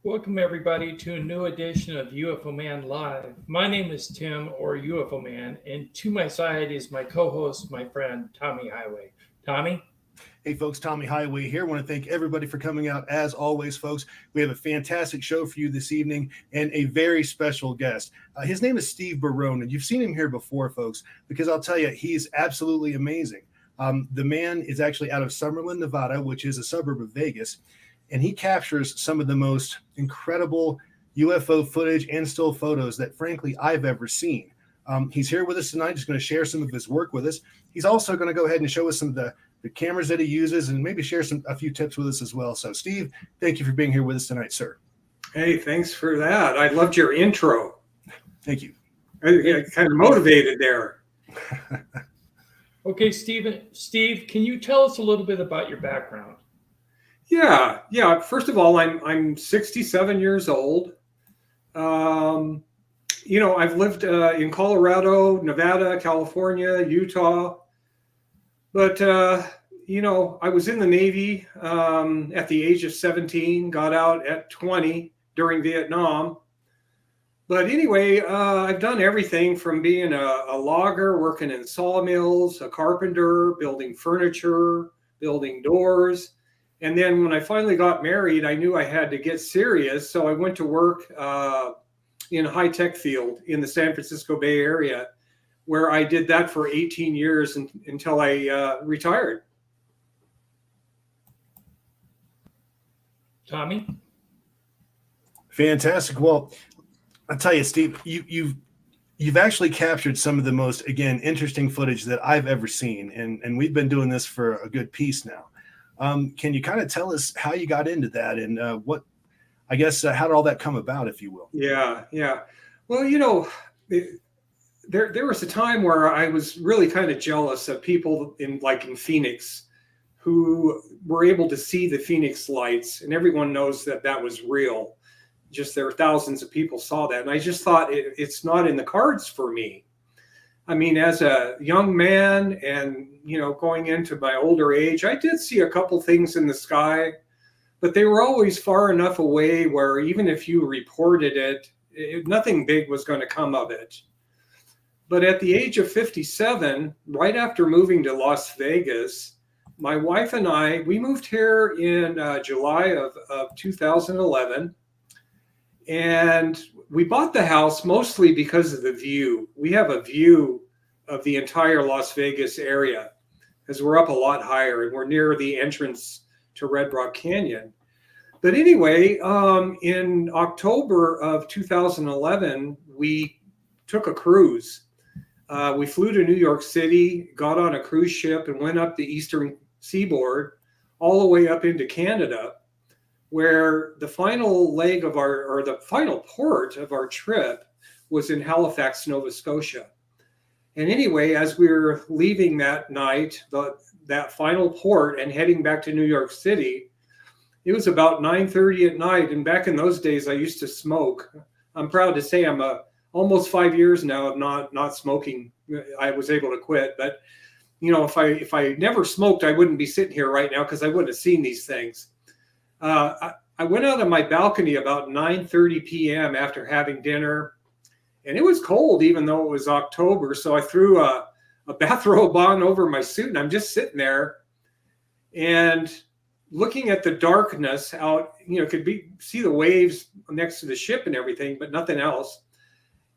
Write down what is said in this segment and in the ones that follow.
Welcome, everybody, to a new edition of UFO Man Live. My name is Tim, or UFO Man, and to my side is my co host, my friend, Tommy Highway. Tommy? Hey, folks, Tommy Highway here. I want to thank everybody for coming out. As always, folks, we have a fantastic show for you this evening and a very special guest. His name is Steve Barone, and you've seen him here before, folks, because I'll tell you, he's absolutely amazing. The man is actually out of Summerlin, Nevada, which is a suburb of Vegas, and he captures some of the most incredible UFO footage and still photos that, frankly, I've ever seen. He's here with us tonight. He's going to share some of his work with us. He's also going to go ahead and show us some of the cameras that he uses and maybe share a few tips with us as well. So, Steve, thank you for being here with us tonight, sir. Hey, thanks for that. I loved your intro. Thank you. I kind of motivated there. Okay, Steve, can you tell us a little bit about your background? Yeah. First of all, I'm 67 years old. I've lived in Colorado, Nevada, California, Utah. But, I was in the Navy at the age of 17, got out at 20 during Vietnam. But anyway, I've done everything from being a logger, working in sawmills, a carpenter, building furniture, building doors. And then when I finally got married, I knew I had to get serious. So I went to work in a high-tech field in the San Francisco Bay Area, where I did that for 18 years until I retired. Tommy? Fantastic. Well, I'll tell you, Steve, you've actually captured some of the most, again, interesting footage that I've ever seen. And we've been doing this for a good piece now. Can you kind of tell us how you got into that and how did all that come about, if you will? Yeah. Well, there was a time where I was really kind of jealous of people in Phoenix who were able to see the Phoenix lights, and everyone knows that was real. Just there were thousands of people saw that. And I just thought it's not in the cards for me. I mean, as a young man and, going into my older age, I did see a couple things in the sky, but they were always far enough away where even if you reported it, nothing big was going to come of it. But at the age of 57, right after moving to Las Vegas, my wife and we moved here in July of 2011. And we bought the house mostly because of the view. We have a view of the entire Las Vegas area because we're up a lot higher and we're near the entrance to Red Rock Canyon. But anyway, in October of 2011, we took a cruise. We flew to New York City, got on a cruise ship and went up the eastern seaboard all the way up into Canada, where the final leg of the final port of our trip was in Halifax, Nova Scotia. And anyway, as we were leaving that night, that final port and heading back to New York City, it was about 9:30 at night. And back in those days, I used to smoke. I'm proud to say I'm almost 5 years now of not smoking. I was able to quit, but if I never smoked, I wouldn't be sitting here right now because I wouldn't have seen these things. I went out on my balcony about 9:30 p.m. after having dinner, and it was cold even though it was October. So I threw a bathrobe on over my suit, and I'm just sitting there and looking at the darkness out. See the waves next to the ship and everything, but nothing else.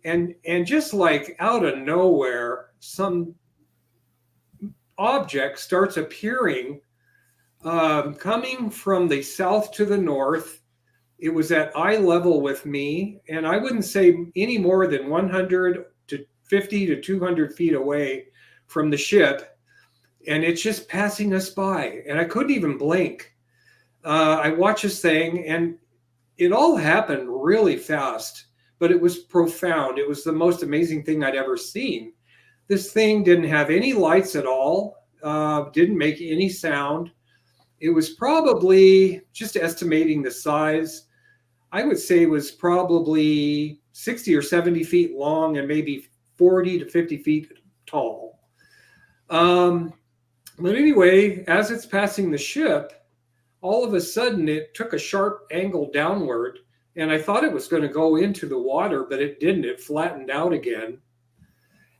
And just like out of nowhere, some object starts appearing, coming from the south to the north. It was at eye level with me, and I wouldn't say any more than 150 to 200 feet away from the ship, and it's just passing us by, and I couldn't even blink. I watched this thing, and it all happened really fast, but it was profound. It was the most amazing thing I'd ever seen. This thing didn't have any lights at all, didn't make any sound. It was probably, just estimating the size, I would say it was probably 60 or 70 feet long and maybe 40 to 50 feet tall. But anyway, as it's passing the ship, all of a sudden it took a sharp angle downward and I thought it was going to go into the water, but it didn't. It flattened out again,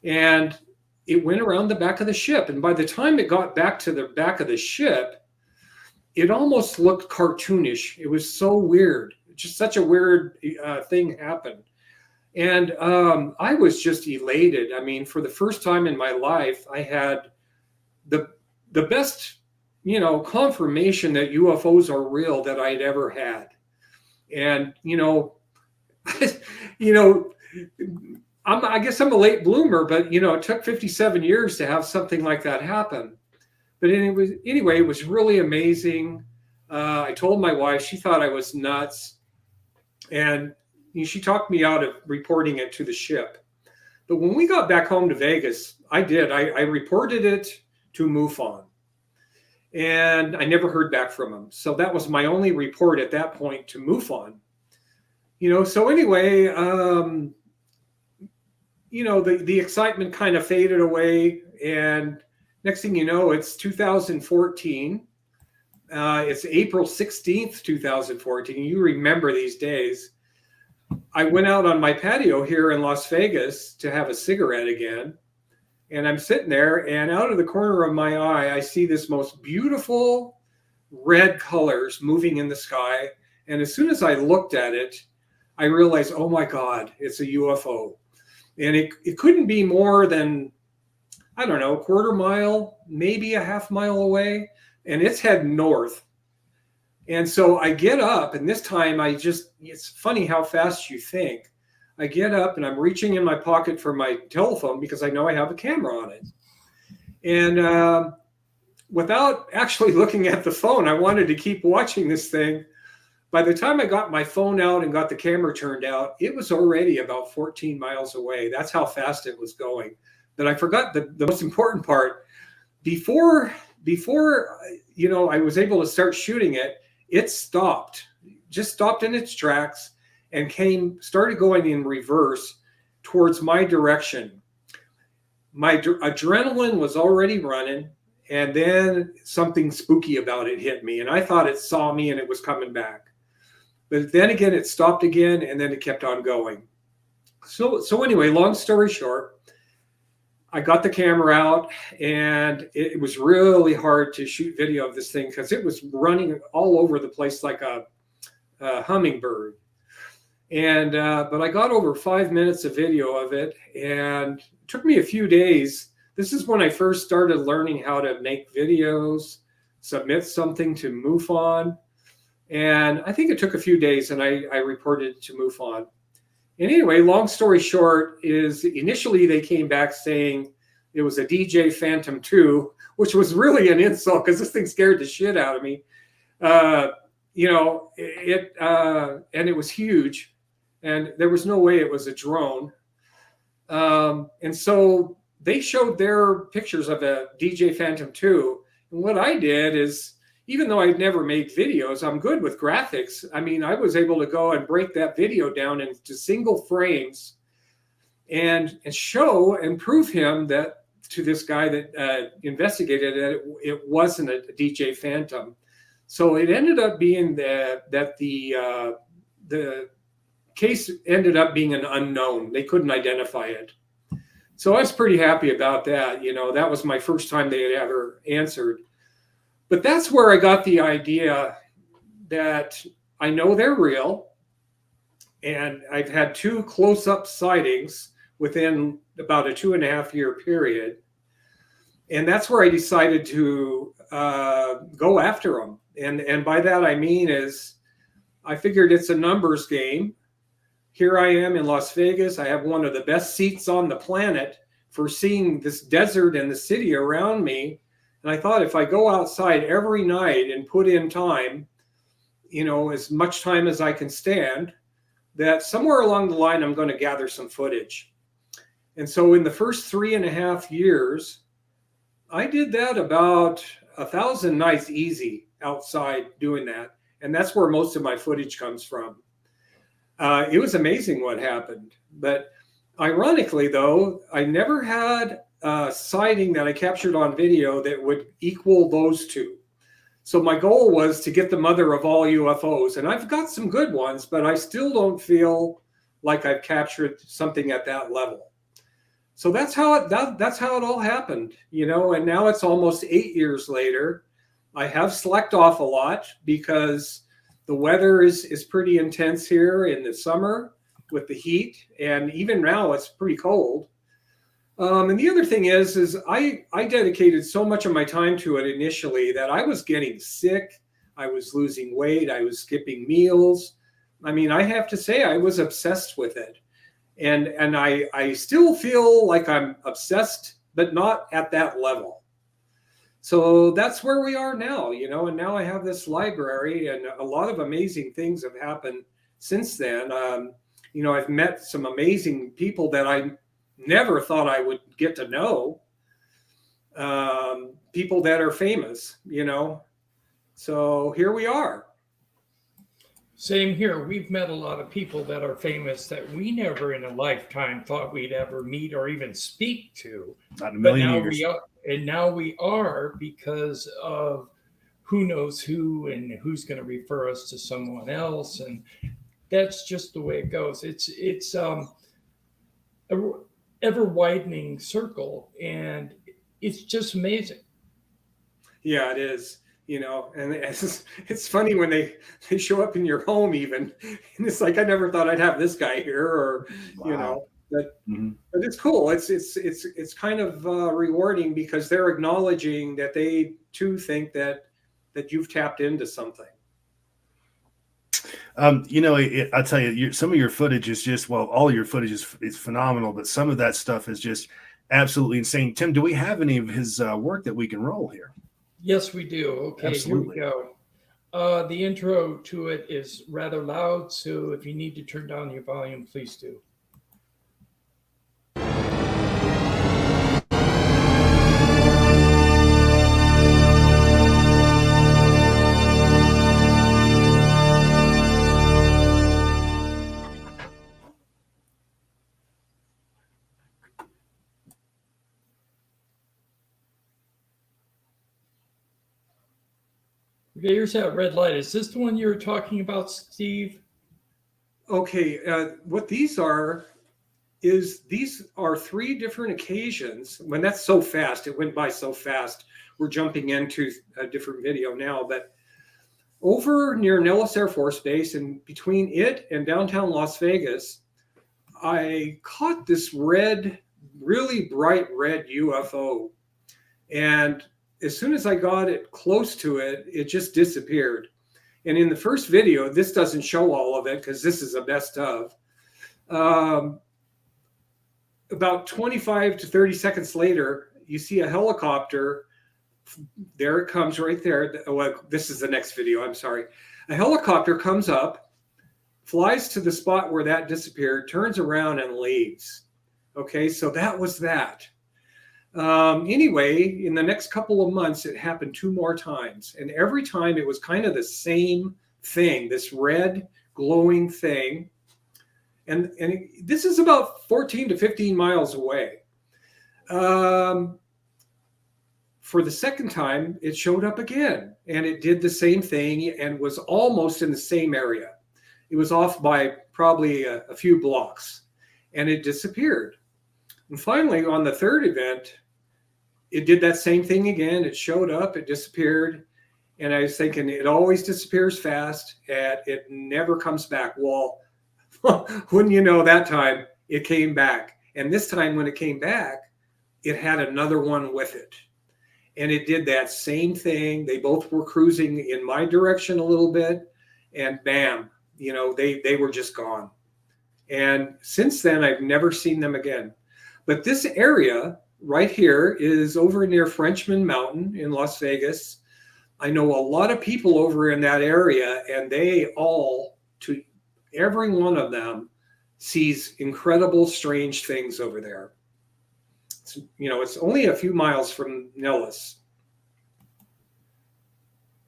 and it went around the back of the ship. And by the time it got back to the back of the ship, it almost looked cartoonish. It was so weird. Just such a weird thing happened. And I was just elated. I mean, for the first time in my life, I had the best, confirmation that UFOs are real that I'd ever had. And, I guess I'm a late bloomer, but, it took 57 years to have something like that happen. But anyway, it was really amazing. I told my wife, she thought I was nuts. And she talked me out of reporting it to the ship. But when we got back home to Vegas, I reported it to MUFON. And I never heard back from them. So that was my only report at that point to MUFON. So anyway, the excitement kind of faded away. And next thing you know, it's 2014. It's April 16th, 2014. You remember these days. I went out on my patio here in Las Vegas to have a cigarette again. And I'm sitting there, and out of the corner of my eye, I see this most beautiful red colors moving in the sky. And as soon as I looked at it, I realized, oh my God, it's a UFO. And it couldn't be more than, I don't know, a quarter mile, maybe a half mile away. And it's heading north. And so I get up, and this time it's funny how fast you think. I get up and I'm reaching in my pocket for my telephone because I know I have a camera on it. And without actually looking at the phone, I wanted to keep watching this thing. By the time I got my phone out and got the camera turned out, it was already about 14 miles away. That's how fast it was going. But I forgot the most important part. Before I was able to start shooting it, it just stopped in its tracks and started going in reverse towards my direction. My adrenaline was already running, and then something spooky about it hit me, and I thought it saw me and it was coming back. But then again, it stopped again, and then it kept on going. So anyway, long story short, I got the camera out, and it was really hard to shoot video of this thing because it was running all over the place like a hummingbird. And but I got over 5 minutes of video of it, and it took me a few days. This is when I first started learning how to make videos, submit something to MUFON. And I think it took a few days, and I reported it to MUFON. And anyway, long story short is initially they came back saying it was a DJ Phantom 2, which was really an insult because this thing scared the shit out of me. And it was huge, and there was no way it was a drone. And so they showed their pictures of a DJ Phantom 2. And what I did is, even though I'd never made videos, I'm good with graphics. I mean, I was able to go and break that video down into single frames and show and prove him that to this guy that investigated it, it wasn't a DJ Phantom. So it ended up being that the case ended up being an unknown. They couldn't identify it. So I was pretty happy about that. That was my first time they had ever answered. But that's where I got the idea that I know they're real. And I've had 2 close-up sightings within about a 2.5 year period. And that's where I decided to go after them. And by that I mean is I figured it's a numbers game. Here I am in Las Vegas. I have one of the best seats on the planet for seeing this desert and the city around me. And I thought if I go outside every night and put in time, as much time as I can stand, that somewhere along the line, I'm going to gather some footage. And so in the first 3.5 years, I did that about 1,000 nights easy outside doing that. And that's where most of my footage comes from. It was amazing what happened. But ironically, though, I never had a sighting that I captured on video that would equal those 2. So my goal was to get the mother of all UFOs, and I've got some good ones, but I still don't feel like I've captured something at that level. So that's how it all happened, you know. And now it's almost 8 years later. I have slacked off a lot because the weather is pretty intense here in the summer with the heat, and even now it's pretty cold. And the other thing is I dedicated so much of my time to it initially that I was getting sick. I was losing weight. I was skipping meals. I mean, I have to say I was obsessed with it. And I still feel like I'm obsessed, but not at that level. So that's where we are now, you know, and now I have this library, and a lot of amazing things have happened since then. You know, I've met some amazing people that I never thought I would get to know, people that are famous, you know. So here we are. Same here. We've met a lot of people that are famous that we never in a lifetime thought we'd ever meet or even speak to. Not in a million But years. now we are because of who knows who and who's going to refer us to someone else, and that's just the way it goes. It's a ever widening circle, and it's just amazing. Yeah, it is. You know, and it's funny when they show up in your home even, and it's like I never thought I'd have this guy here, or you know, but it's cool. It's kind of rewarding because they're acknowledging that they too think that you've tapped into something. You know, I'll tell you, some of your footage is just, well, all your footage is phenomenal, but some of that stuff is just absolutely insane. Tim, do we have any of his work that we can roll here? Yes, we do. Okay, Absolutely. Here we go. The intro to it is rather loud, so if you need to turn down your volume, please do. Okay, here's that red light. Is this the one you were talking about, Steve? Okay, what these are is these are 3 different occasions. When that's so fast, it went by so fast. We're jumping into a different video now, but over near Nellis Air Force Base and between it and downtown Las Vegas, I caught this really bright red UFO. And as soon as I got it close to it, it just disappeared. And in the first video, this doesn't show all of it because this is a best of. About 25 to 30 seconds later, you see a helicopter. There it comes right there. Well, this is the next video. I'm sorry. A helicopter comes up, flies to the spot where that disappeared, turns around and leaves. Okay, so that was that. Anyway, in the next couple of months, it happened 2 more times. And every time it was kind of the same thing, this red glowing thing. And this is about 14 to 15 miles away. For the second time, it showed up again, and it did the same thing and was almost in the same area. It was off by probably a few blocks, and it disappeared. And finally, on the third event, it did that same thing again. It showed up, it disappeared, and I was thinking it always disappears fast, and it never comes back. Well, wouldn't you know, that time it came back. And this time when it came back, it had another one with it. And it did that same thing. They both were cruising in my direction a little bit, and bam, you know, they were just gone. And since then, I've never seen them again. But this area right here is over near Frenchman Mountain in Las Vegas. I know a lot of people over in that area, and they all, to every one of them, sees incredible, strange things over there. You know, it's only a few miles from Nellis.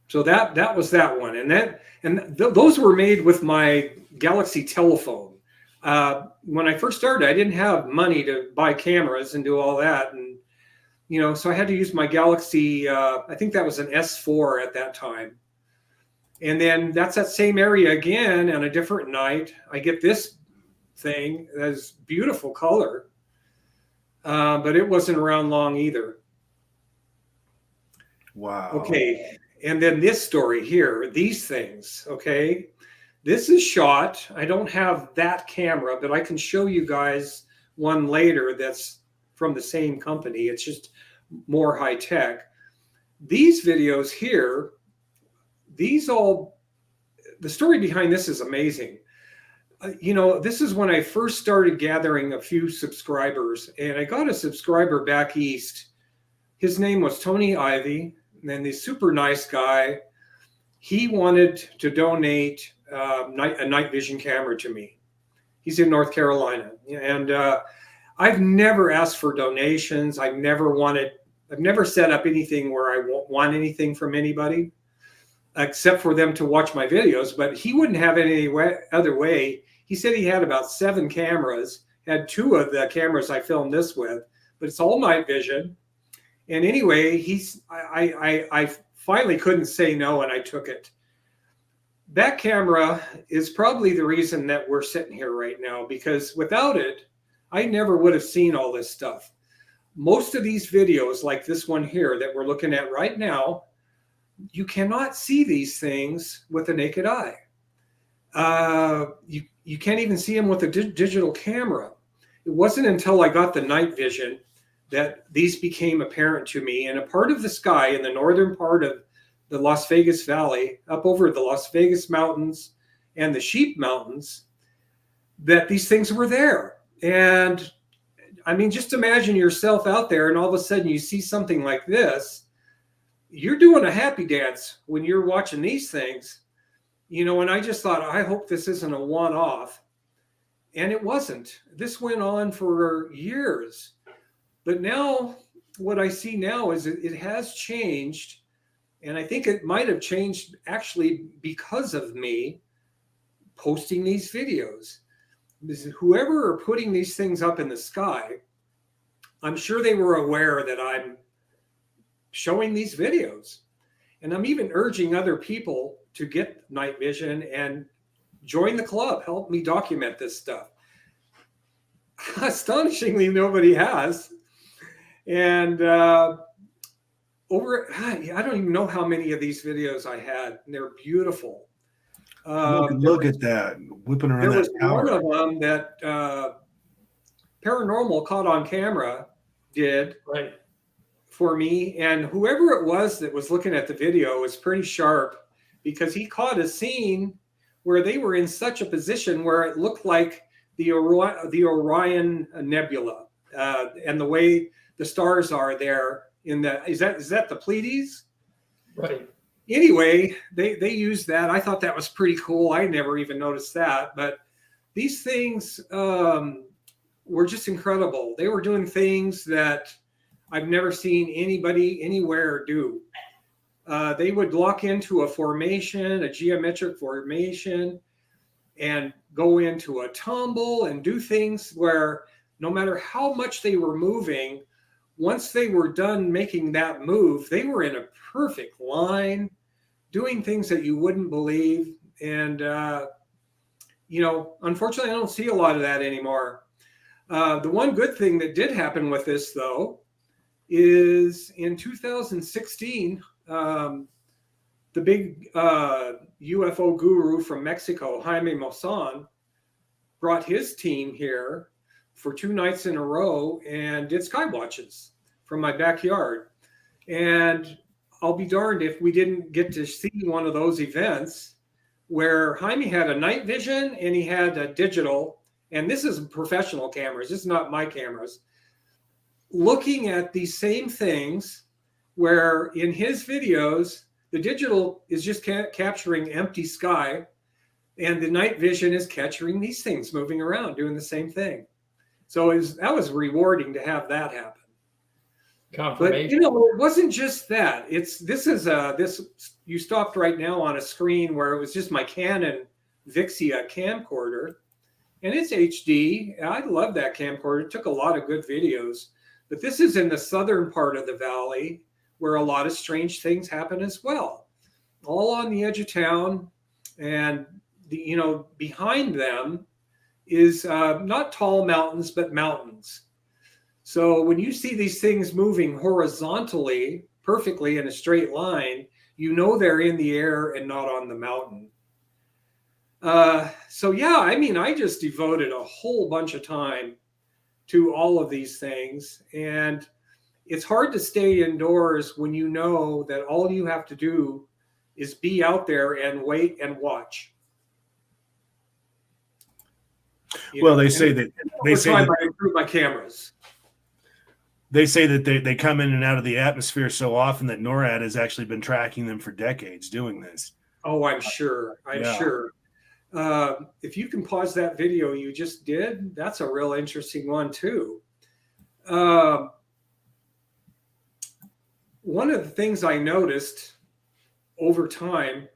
So that was that one, and those were made with my Galaxy telephone. When I first started, I didn't have money to buy cameras and do all that, and So I had to use my Galaxy. I think that was an S4 at that time. And then that's that same area again on a different night. I get this thing that's beautiful color, but it wasn't around long either. Wow. Okay. And then this story here, these things. Okay. This is shot. I don't have that camera, but I can show you guys one later that's from the same company. It's just more high tech. These videos here, the story behind this is amazing. This is when I first started gathering a few subscribers, and I got a subscriber back east. His name was Tony Ivy, and then the super nice guy. He wanted to donate a night vision camera to me. He's in North Carolina, and I've never asked for donations. I've never set up anything where I won't want anything from anybody, except for them to watch my videos. But he wouldn't have it any other way. He said he had about 7 cameras, had 2 of the cameras I filmed this with, but it's all night vision. And anyway, I finally couldn't say no, and I took it. That camera is probably the reason that we're sitting here right now, because without it, I never would have seen all this stuff. Most of these videos, like this one here that we're looking at right now, you cannot see these things with the naked eye. You can't even see them with a digital camera. It wasn't until I got the night vision that these became apparent to me. And a part of the sky in the northern part of the Las Vegas Valley, up over the Las Vegas mountains and the Sheep Mountains, that these things were there. And I mean, just imagine yourself out there and all of a sudden you see something like this. You're doing a happy dance when you're watching these things, and I just thought, I hope this isn't a one-off. And it wasn't. This went on for years. But now what I see now is it has changed. And I think it might have changed actually because of me posting these videos. Whoever are putting these things up in the sky, I'm sure they were aware that I'm showing these videos. And I'm even urging other people to get night vision and join the club. Help me document this stuff. Astonishingly, nobody has. And I don't even know how many of these videos I had. They're beautiful. Look at that, whipping around that tower. There was one of them that Paranormal caught on camera did for me. And whoever it was that was looking at the video was pretty sharp, because he caught a scene where they were in such a position where it looked like the Orion Nebula, and the way the stars are there is that the Pleiades? Right. Anyway, they used that. I thought that was pretty cool. I never even noticed that. But these things were just incredible. They were doing things that I've never seen anybody anywhere do. They would lock into a formation, a geometric formation, and go into a tumble and do things where no matter how much they were moving, once they were done making that move, they were in a perfect line, doing things that you wouldn't believe. And, unfortunately, I don't see a lot of that anymore. The one good thing that did happen with this, though, is in 2016, the big UFO guru from Mexico, Jaime Maussan, brought his team here for 2 nights in a row and did sky watches from my backyard. And I'll be darned if we didn't get to see one of those events where Jaime had a night vision and he had a digital, and this is professional cameras, this is not my cameras, looking at these same things, where in his videos, the digital is just capturing empty sky, and the night vision is capturing these things moving around, doing the same thing. So that was rewarding to have that happen. Confirmation. But it wasn't just that. You stopped right now on a screen where it was just my Canon Vixia camcorder, and it's HD. I love that camcorder. It took a lot of good videos. But this is in the southern part of the valley where a lot of strange things happen as well, all on the edge of town. And behind them is not tall mountains, but mountains. So when you see these things moving horizontally, perfectly in a straight line, you know they're in the air and not on the mountain. So yeah, I mean, I just devoted a whole bunch of time to all of these things. And it's hard to stay indoors when you know that all you have to do is be out there and wait and watch. Well, they say that I improve my cameras. They say that they come in and out of the atmosphere so often that NORAD has actually been tracking them for decades doing this. Oh, I'm sure. I'm sure. If you can pause that video you just did, that's a real interesting one too. One of the things I noticed over time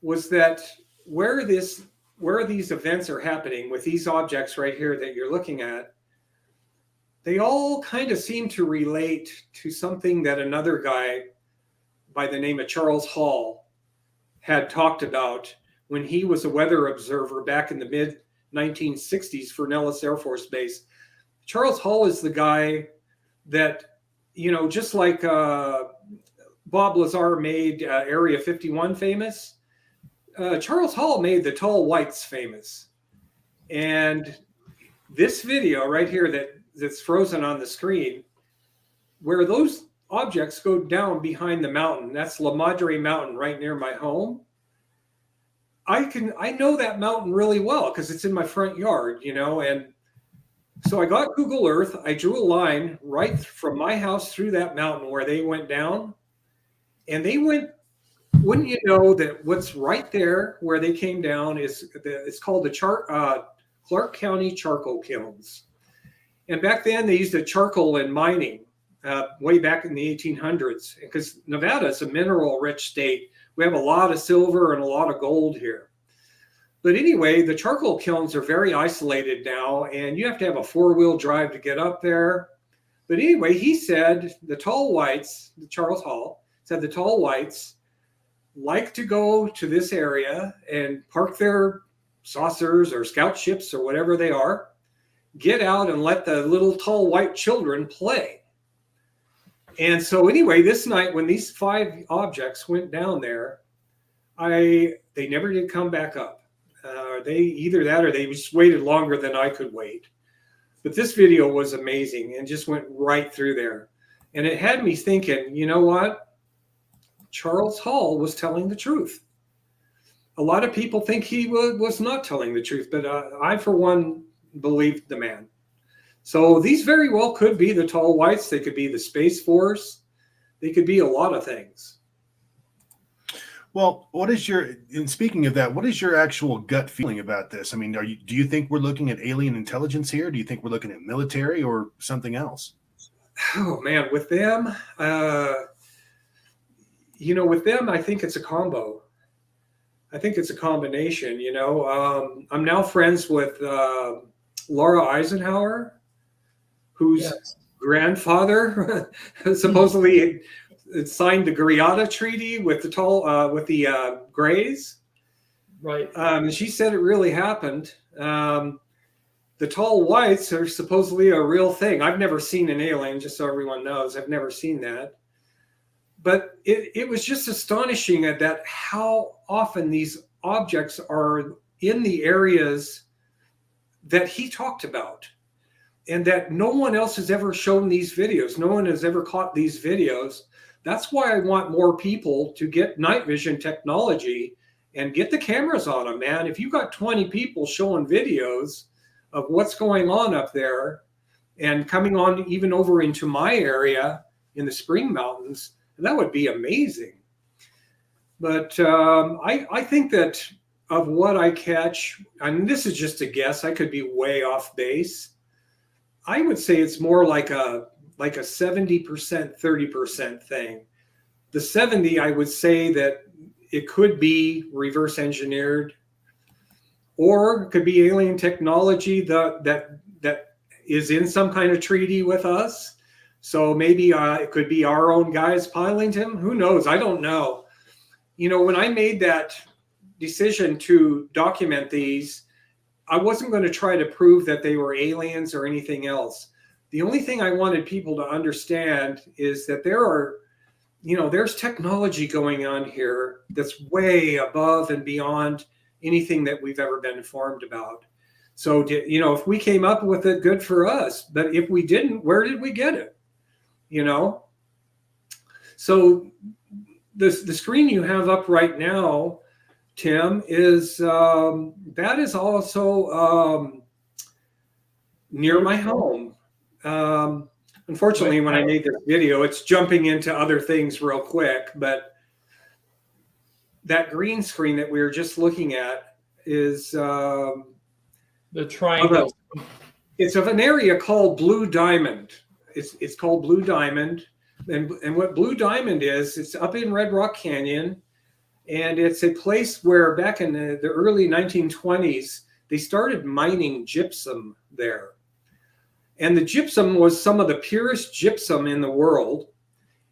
was that where these events are happening with these objects right here that you're looking at, they all kind of seem to relate to something that another guy by the name of Charles Hall had talked about when he was a weather observer back in the mid 1960s for Nellis Air Force Base. Charles Hall is the guy that, just like Bob Lazar made Area 51 famous, Charles Hall made the tall whites famous. And this video right here that's frozen on the screen, where those objects go down behind the mountain, that's La Madre Mountain right near my home. I know that mountain really well because it's in my front yard, and so I got Google Earth. I drew a line right from my house through that mountain where they went down, and they went. Wouldn't you know that what's right there where they came down it's called the Clark County Charcoal Kilns. And back then they used the charcoal in mining way back in the 1800s, because Nevada is a mineral rich state. We have a lot of silver and a lot of gold here. But anyway, the charcoal kilns are very isolated now, and you have to have a 4-wheel drive to get up there. But anyway, he said the tall whites, Charles Hall said the tall whites like to go to this area and park their saucers or scout ships or whatever they are, get out and let the little tall white children play. And so anyway, this night when these 5 objects went down there, they never did come back up. They either that or they just waited longer than I could wait. But this video was amazing and just went right through there. And it had me thinking, you know what? Charles Hall was telling the truth. A lot of people think he was not telling the truth, but I, for one, believed the man. So these very well could be the tall whites. They could be the Space Force. They could be a lot of things. Well, and speaking of that, what is your actual gut feeling about this? I mean, do you think we're looking at alien intelligence here? Do you think we're looking at military or something else? Oh man, with them, with them, I think it's a combo. I think it's a combination, I'm now friends with Laura Eisenhower, whose grandfather supposedly signed the Greada Treaty with the Greys. Right. And she said it really happened. The tall whites are supposedly a real thing. I've never seen an alien, just so everyone knows. I've never seen that. But it was just astonishing that how often these objects are in the areas that he talked about, and that no one else has ever shown these videos. No one has ever caught these videos. That's why I want more people to get night vision technology and get the cameras on them, man. If you got 20 people showing videos of what's going on up there and coming on even over into my area in the Spring Mountains, that would be amazing. But I think that of what I catch, and this is just a guess, I could be way off base. I would say it's more like a 70%, 30% thing. The 70, I would say that it could be reverse engineered, or it could be alien technology that is in some kind of treaty with us. So maybe it could be our own guys piloting him. Who knows? I don't know. You know, when I made that decision to document these, I wasn't going to try to prove that they were aliens or anything else. The only thing I wanted people to understand is that there's technology going on here that's way above and beyond anything that we've ever been informed about. So, if we came up with it, good for us. But if we didn't, where did we get it? So the screen you have up right now, Tim, is that is also near my home. Unfortunately, when I made this video, it's jumping into other things real quick. But that green screen that we were just looking at is the triangle. It's of an area called Blue Diamond. It's called Blue Diamond. And what Blue Diamond is, it's up in Red Rock Canyon. And it's a place where back in the early 1920s, they started mining gypsum there. And the gypsum was some of the purest gypsum in the world.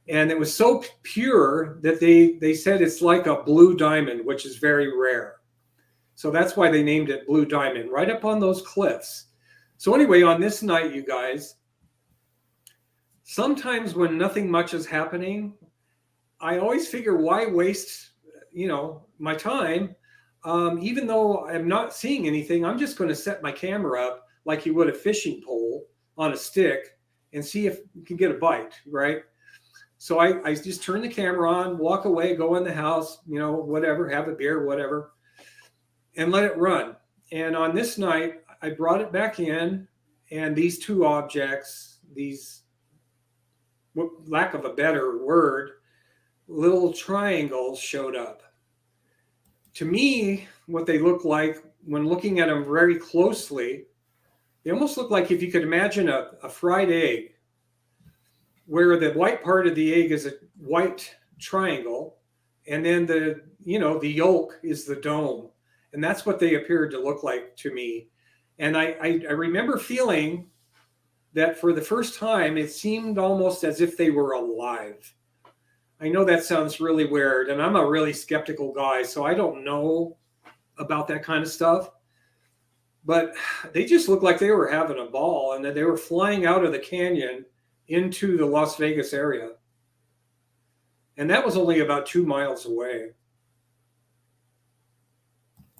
And it was so pure that they said it's like a blue diamond, which is very rare. So that's why they named it Blue Diamond, right up on those cliffs. So anyway, on this night, you guys, sometimes when nothing much is happening, I always figure, why waste, my time? Even though I'm not seeing anything, I'm just going to set my camera up like you would a fishing pole on a stick and see if you can get a bite, right? So I just turn the camera on, walk away, go in the house, whatever, have a beer, whatever, and let it run. And on this night, I brought it back in, and these two objects, these, lack of a better word, little triangles showed up. To me, what they look like when looking at them very closely, they almost look like if you could imagine a fried egg, where the white part of the egg is a white triangle, and then the yolk is the dome. And that's what they appeared to look like to me. And I remember feeling that for the first time, it seemed almost as if they were alive. I know that sounds really weird, and I'm a really skeptical guy, so I don't know about that kind of stuff. But they just looked like they were having a ball, and that they were flying out of the canyon into the Las Vegas area. And that was only about 2 miles away.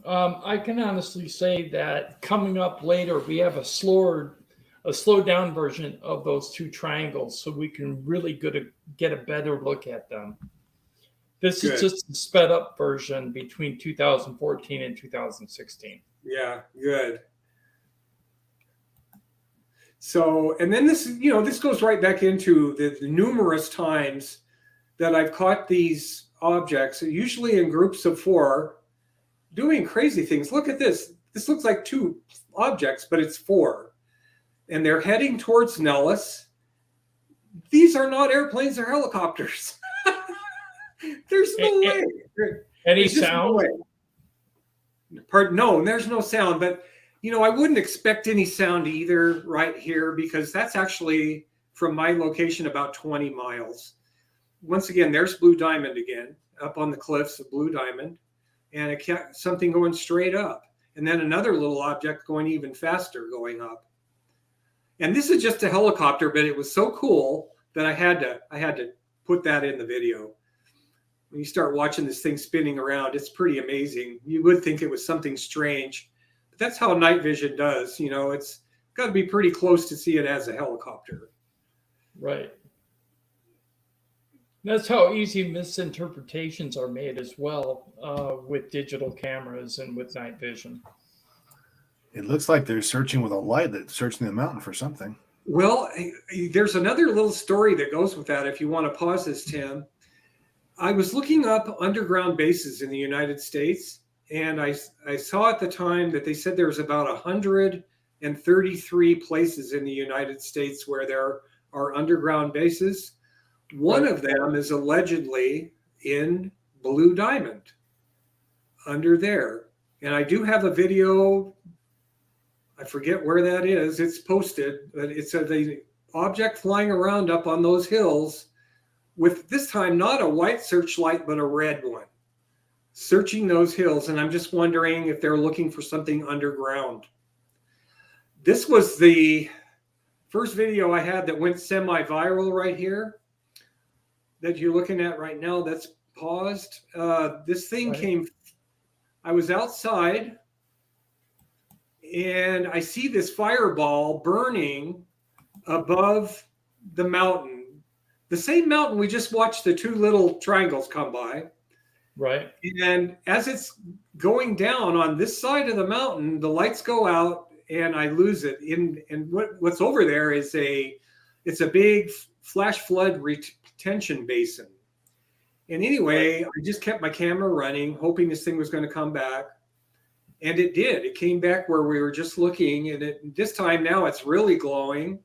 I can honestly say that coming up later, we have a slowed down version of those two triangles, so we can really get a better look at them. This is just a sped up version between 2014 and 2016. Yeah, good. So, and then this goes right back into the numerous times that I've caught these objects, usually in groups of 4, doing crazy things. Look at this. This looks like 2 objects, but it's 4. And they're heading towards Nellis. These are not airplanes or helicopters. There's no way. Any sound? No, there's no sound. But, I wouldn't expect any sound either right here, because that's actually from my location about 20 miles. Once again, there's Blue Diamond again, up on the cliffs of Blue Diamond. And it kept something going straight up. And then another little object going even faster going up. And this is just a helicopter, but it was so cool that I had to put that in the video. When you start watching this thing spinning around, it's pretty amazing. You would think it was something strange, but that's how night vision does. It's got to be pretty close to see it as a helicopter. Right. That's how easy misinterpretations are made as well with digital cameras and with night vision. It looks like they're searching with a light that's searching the mountain for something. Well, there's another little story that goes with that. If you want to pause this, Tim, I was looking up underground bases in the United States, and I saw at the time that they said there was about 133 places in the United States where there are underground bases. One of them is allegedly in Blue Diamond, under there. And I do have a video. I forget where that is. It's posted, but it's of the object flying around up on those hills with this time not a white searchlight, but a red one, searching those hills. And I'm just wondering if they're looking for something underground. This was the first video I had that went semi-viral right here that you're looking at right now. That's paused. This thing came, I was outside and I see this fireball burning above the mountain, the same mountain we just watched the two little triangles come by. Right. And as it's going down on this side of the mountain, the lights go out and I lose it. And what's over there is it's a big flash flood retention basin. And anyway, I just kept my camera running, hoping this thing was going to come back. And it did. It came back where we were just looking. And this time now it's really glowing.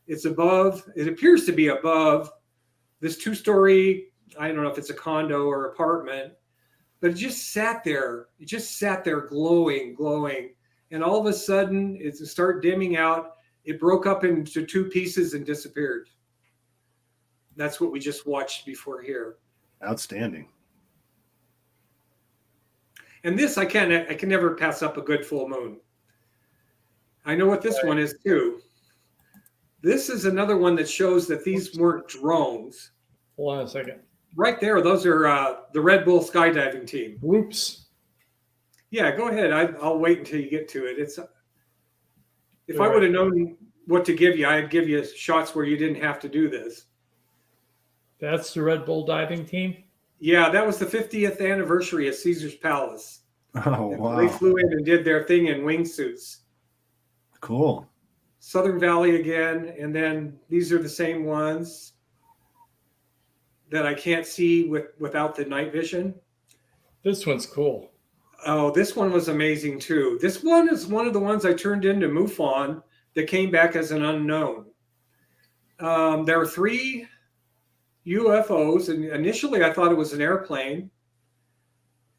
It's above, it appears to be above this 2-story, I don't know if it's a condo or apartment, but it just sat there. It just sat there glowing. And all of a sudden it started dimming out. It broke up into 2 pieces and disappeared. That's what we just watched before here. Outstanding. And this, I can never pass up a good full moon. I know what this one is too. This is another one that shows that these weren't drones. Hold on a second. Right there, those are the Red Bull skydiving team. Whoops. Yeah, go ahead. I'll wait until you get to it. If I would have known what to give you, I'd give you shots where you didn't have to do this. That's the Red Bull diving team? Yeah, that was the 50th anniversary of Caesar's Palace. Oh, wow. They flew in and did their thing in wingsuits. Cool. Southern Valley again, and then these are the same ones that I can't see without the night vision. This one's cool. Oh, this one was amazing too. This one is one of the ones I turned into MUFON that came back as an unknown. There are 3 UFOs, and initially I thought it was an airplane.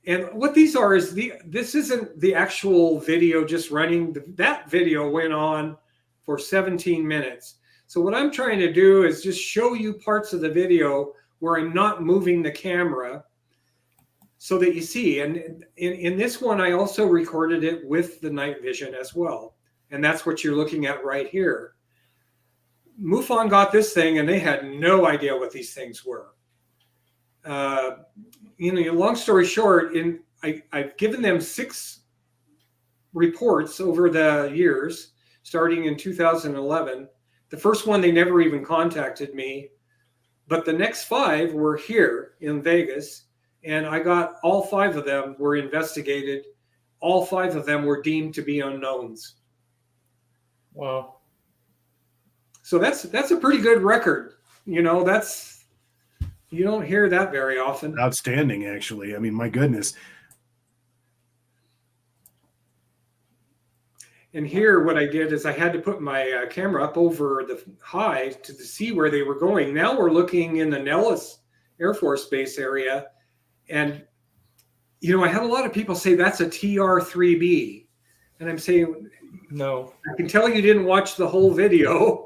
And what these are is this isn't the actual video just running. That video went on for 17 minutes. So what I'm trying to do is just show you parts of the video where I'm not moving the camera so that you see. And in this one, I also recorded it with the night vision as well. And that's what you're looking at right here. MUFON got this thing and they had no idea what these things were. Long story short, I've given them 6 reports over the years, starting in 2011. The first one, they never even contacted me. But the next 5 were here in Vegas. And I got all 5 of them were investigated. All 5 of them were deemed to be unknowns. Wow. So that's a pretty good record. You don't hear that very often. Outstanding, actually. I mean, my goodness. And here what I did is I had to put my camera up over the high to see where they were going. Now we're looking in the Nellis Air Force Base area. And, I had a lot of people say that's a TR-3B. And I'm saying, no. I can tell you didn't watch the whole video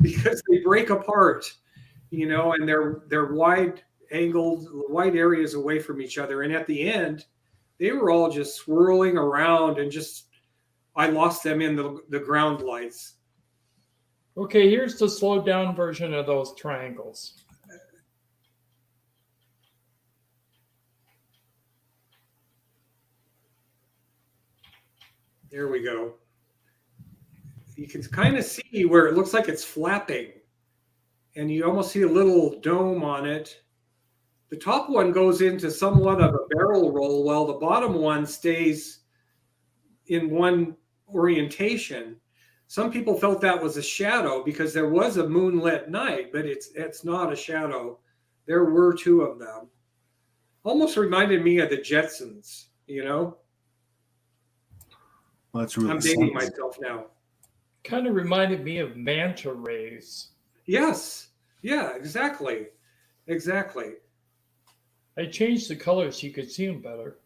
because they break apart, and they're wide areas away from each other. And at the end, they were all just swirling around and I lost them in the ground lights. Okay, here's the slowed down version of those triangles. There we go. You can kind of see where it looks like it's flapping. And you almost see a little dome on it. The top one goes into somewhat of a barrel roll while the bottom one stays in one orientation. Some people felt that was a shadow because there was a moonlit night, but it's not a shadow. There were 2 of them. Almost reminded me of the Jetsons, Well, that's really I'm dating myself now. Kind of reminded me of manta rays. Yes. Yeah, exactly. Exactly. I changed the colors so you could see them better.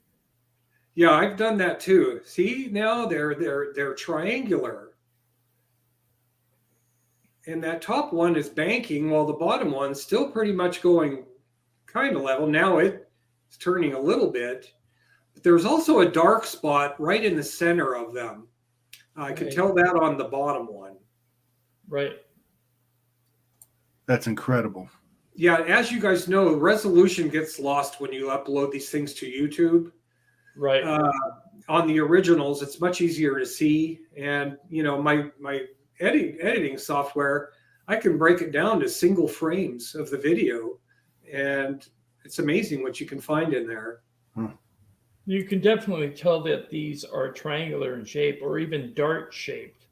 Yeah, I've done that too. See, now they're triangular. and that top one is banking while the bottom one's still pretty much going kind of level. Now it's turning a little bit, but there's also a dark spot right in the center of them. I could tell that on the bottom one. Right. That's incredible. Yeah, as you guys know, resolution gets lost when you upload these things to YouTube. Right. On the originals, it's much easier to see. And, you know, my editing software, I can break it down to single frames of the video. And it's amazing what you can find in there. You can definitely tell that these are triangular in shape or even dart shaped.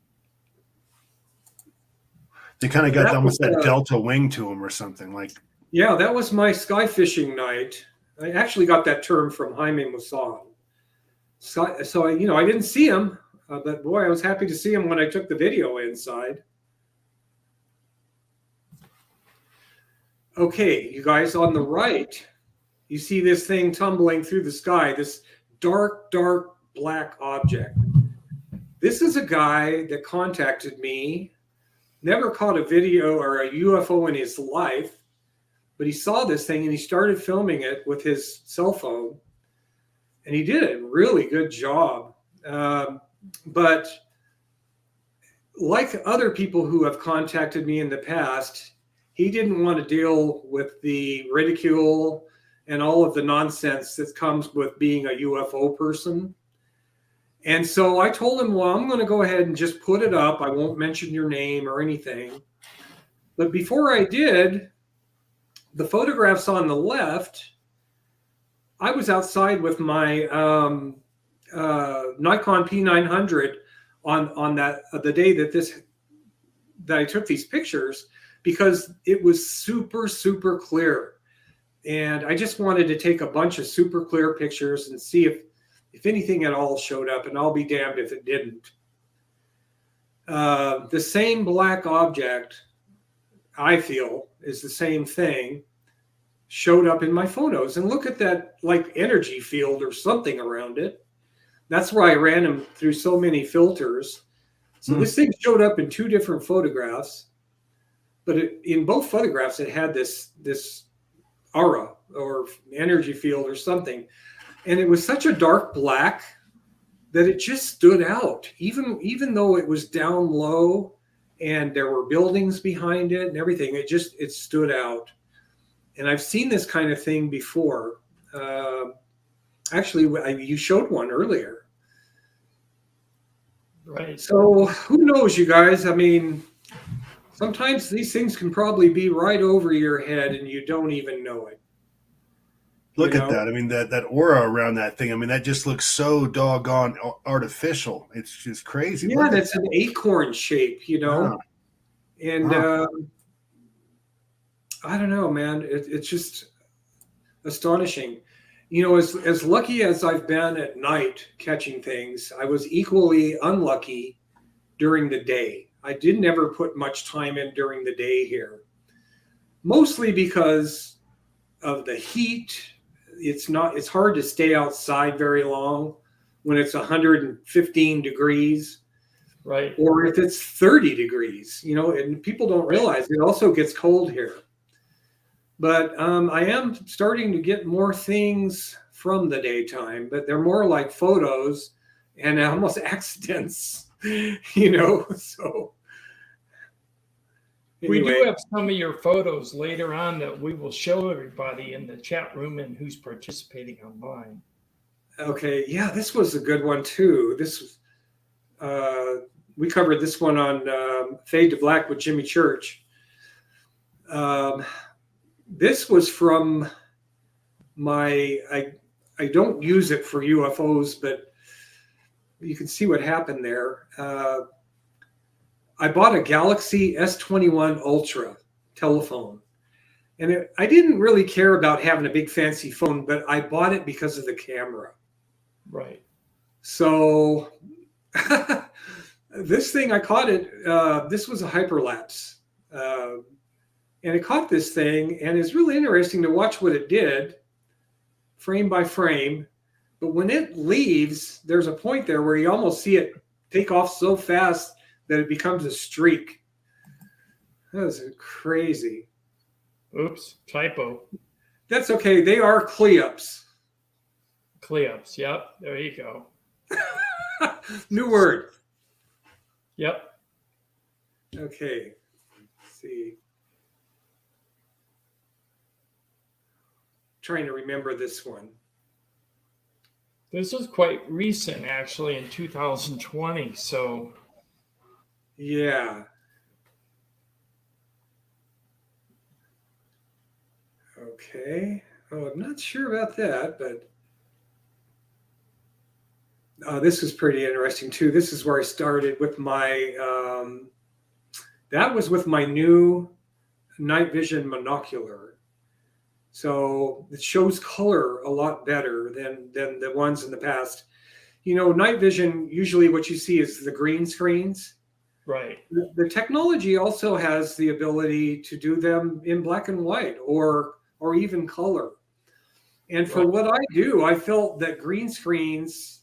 They kind of got almost that delta wing to them or something like. Yeah, that was my sky fishing night. I actually got that term from Jaime Maussan. So you know, I didn't see him, but boy, I was happy to see him when I took the video inside. Okay, you guys, on the right, you see this thing tumbling through the sky, this dark, dark black object. This is a guy that contacted me, never caught a video or a UFO in his life, but he saw this thing and he started filming it with his cell phone. And he did a really good job. But like other people who have contacted me in the past, he didn't want to deal with the ridicule and all of the nonsense that comes with being a UFO person. And so I told him, well, I'm going to go ahead and just put it up. I won't mention your name or anything. But before I did, the photographs on the left, I was outside with my Nikon P900 on the day that I took these pictures, because it was super, super clear. And I just wanted to take a bunch of super clear pictures and see if anything at all showed up, and I'll be damned if it didn't. The same black object, I feel, is the same thing, showed up in my photos. And look at that, like, energy field or something around it. That's why I ran them through so many filters. So this thing showed up in two different photographs, but in both photographs, it had this aura or energy field or something. And it was such a dark black that it just stood out, even though it was down low and there were buildings behind it and everything. It stood out. And I've seen this kind of thing before. Actually, you showed one earlier. Right. So who knows, you guys? I mean, sometimes these things can probably be right over your head and you don't even know it. Look at that. I mean, that aura around that thing. I mean, that just looks so doggone artificial. It's just crazy. Yeah, that's an acorn shape, you know. And I don't know, man. It's just astonishing. You know, as lucky as I've been at night catching things, I was equally unlucky during the day. I didn't ever put much time in during the day here, mostly because of the heat. It's hard to stay outside very long when it's 115 degrees. Right. Or if it's 30 degrees, you know, and people don't realize it also gets cold here. But I am starting to get more things from the daytime, but they're more like photos and almost accidents, you know. So anyway. We anyway. do have some of your photos later on that we will show everybody in the chat room and who's participating online. Okay. Yeah, this was a good one too. This we covered this one on Fade to Black with Jimmy Church. This was from I don't use it for UFOs, but you can see what happened there. I bought a Galaxy S21 Ultra telephone, and I didn't really care about having a big fancy phone, but I bought it because of the camera. Right. So this thing, I caught it. This was a hyperlapse. And it caught this thing, and it's really interesting to watch what it did, frame by frame. But when it leaves, there's a point there where you almost see it take off so fast that it becomes a streak. That was crazy. Oops, typo. That's okay. They are Cleops. Cleops. Yep, there you go. New word. Yep. Okay. Let's see. Trying to remember this one. This was quite recent, actually, in 2020. So, Yeah. Okay. Oh, I'm not sure about that, but this was pretty interesting too. This is where I started with my. That was with my new night vision monocular. So it shows color a lot better than the ones in the past. You know, night vision, usually what you see is the green screens. right. The technology also has the ability to do them in black and white or even color. And for Right. what I do, I felt that green screens,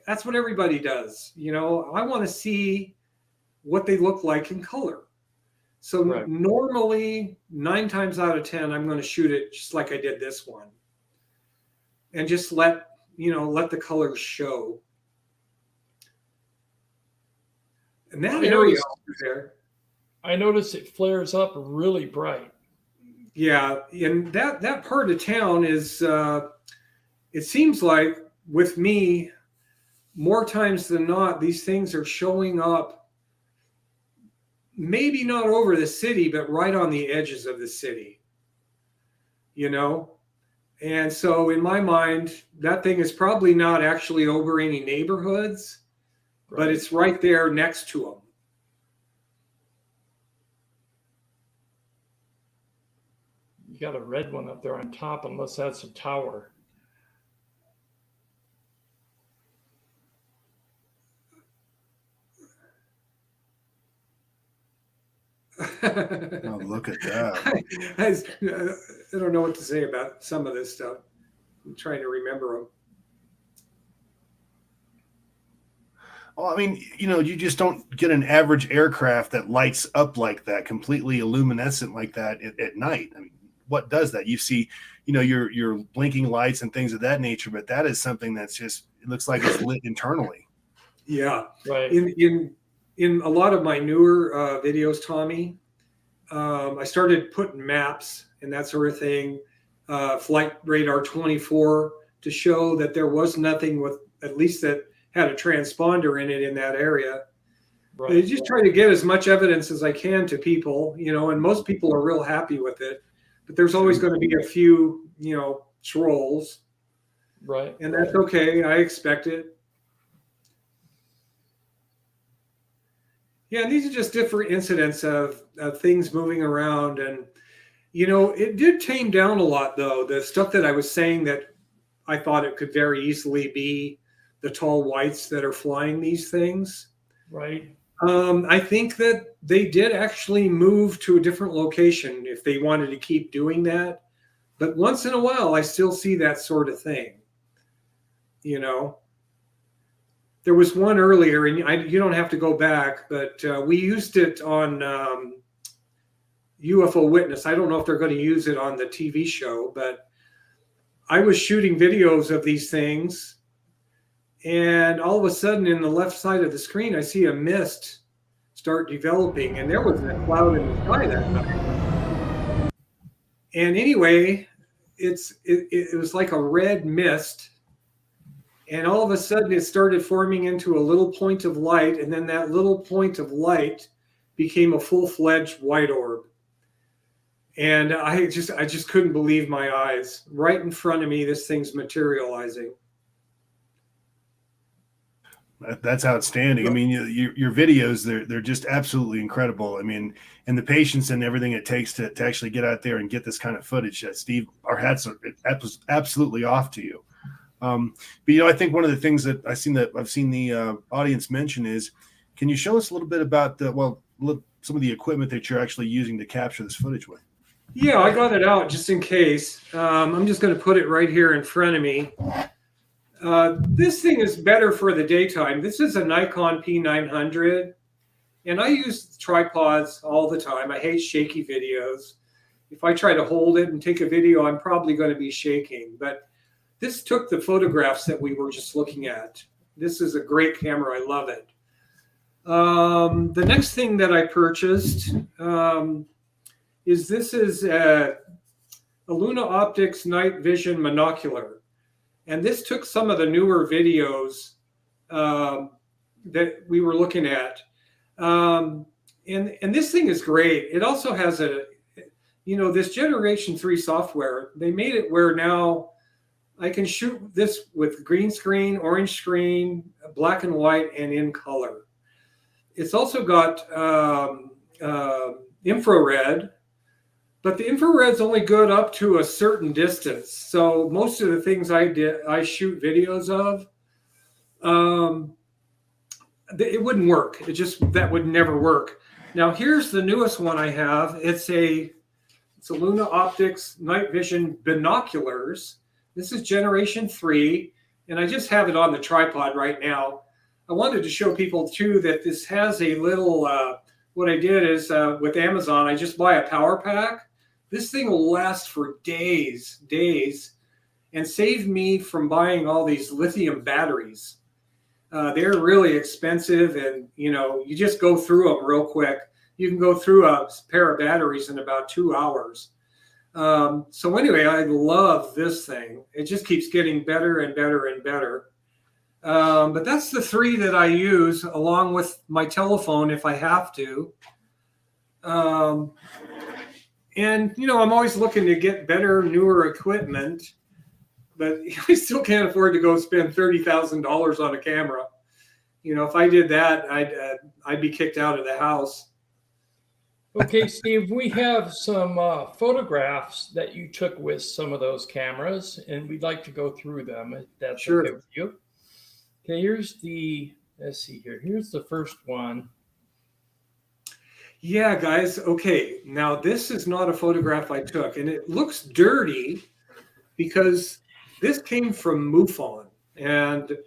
that's what everybody does. You know, I want to see what they look like in color. So Right. normally 9 times out of 10, I'm going to shoot it just like I did this one. And just let the colors show. And that area over there. I noticed it flares up really bright. Yeah, and that part of town is it seems like with me more times than not these things are showing up maybe not over the city but right on the edges of the city, you know. And so in my mind that thing is probably not actually over any neighborhoods, but it's right there next to them. You got a red one up there on top, unless that's a tower. Oh, look at that. I don't know what to say about some of this stuff. I'm trying to remember them. Well, I mean, you know, you just don't get an average aircraft that lights up like that, completely luminescent like that at night. I mean, what does that? You see, you know, your blinking lights and things of that nature, but that is something that's just, it looks like it's lit internally. Yeah. Right. In a lot of my newer videos, Tommy, I started putting maps and that sort of thing, flight radar 24, to show that there was nothing with, at least that had a transponder in it in that area. Right. I just try to get as much evidence as I can to people, you know, and most people are real happy with it. But there's always going to be a few, you know, trolls. Right. And that's okay. I expect it. Yeah, these are just different incidents of things moving around. And, you know, it did tame down a lot, though. The stuff that I was saying that I thought it could very easily be the tall whites that are flying these things. Right. I think that they did actually move to a different location if they wanted to keep doing that. But once in a while, I still see that sort of thing. You know, there was one earlier, and you don't have to go back, but we used it on UFO Witness. I don't know if they're going to use it on the TV show, but I was shooting videos of these things. And all of a sudden, in the left side of the screen, I see a mist start developing, and there wasn't a cloud in the sky that night. And anyway, it was like a red mist, and all of a sudden, it started forming into a little point of light, and then that little point of light became a full-fledged white orb. And I just couldn't believe my eyes. Right in front of me, this thing's materializing. That's outstanding. I mean, your videos, they're just absolutely incredible. I mean, and the patience and everything it takes to actually get out there and get this kind of footage. Steve, our hats are absolutely off to you. But, you know, I think one of the things that I've seen the audience mention is, can you show us a little bit about some of the equipment that you're actually using to capture this footage with? Yeah, I got it out just in case. I'm just going to put it right here in front of me. This thing is better for the daytime. This is a Nikon P900, And I use tripods all the time. I hate shaky videos. If I try to hold it and take a video, I'm probably going to be shaking. But this took the photographs that we were just looking at. This is a great camera. I love it. The next thing that I purchased is a Luna Optics Night Vision Monocular. And this took some of the newer videos that we were looking at. And this thing is great. It also has this Generation 3 software. They made it where now I can shoot this with green screen, orange screen, black and white, and in color. It's also got infrared, but the infrared's only good up to a certain distance. So most of the things I shoot videos of, it wouldn't work. That would never work. Now here's the newest one I have. It's a Luna Optics Night Vision Binoculars. This is Generation 3, and I just have it on the tripod right now. I wanted to show people too that this has a little, what I did is with Amazon, I just buy a power pack. This thing will last for days, and save me from buying all these lithium batteries. They're really expensive, and you just go through them real quick. You can go through a pair of batteries in about 2 hours. So anyway, I love this thing. It just keeps getting better and better and better. But that's the three that I use along with my telephone if I have to. And I'm always looking to get better, newer equipment, but I still can't afford to go spend $30,000 on a camera. If I did that, I'd be kicked out of the house. Okay, Steve, we have some photographs that you took with some of those cameras, and we'd like to go through them, if that's Sure. okay with you. Okay, let's see here. Here's the first one. Yeah, guys. Okay, now this is not a photograph I took, and it looks dirty because this came from MUFON, and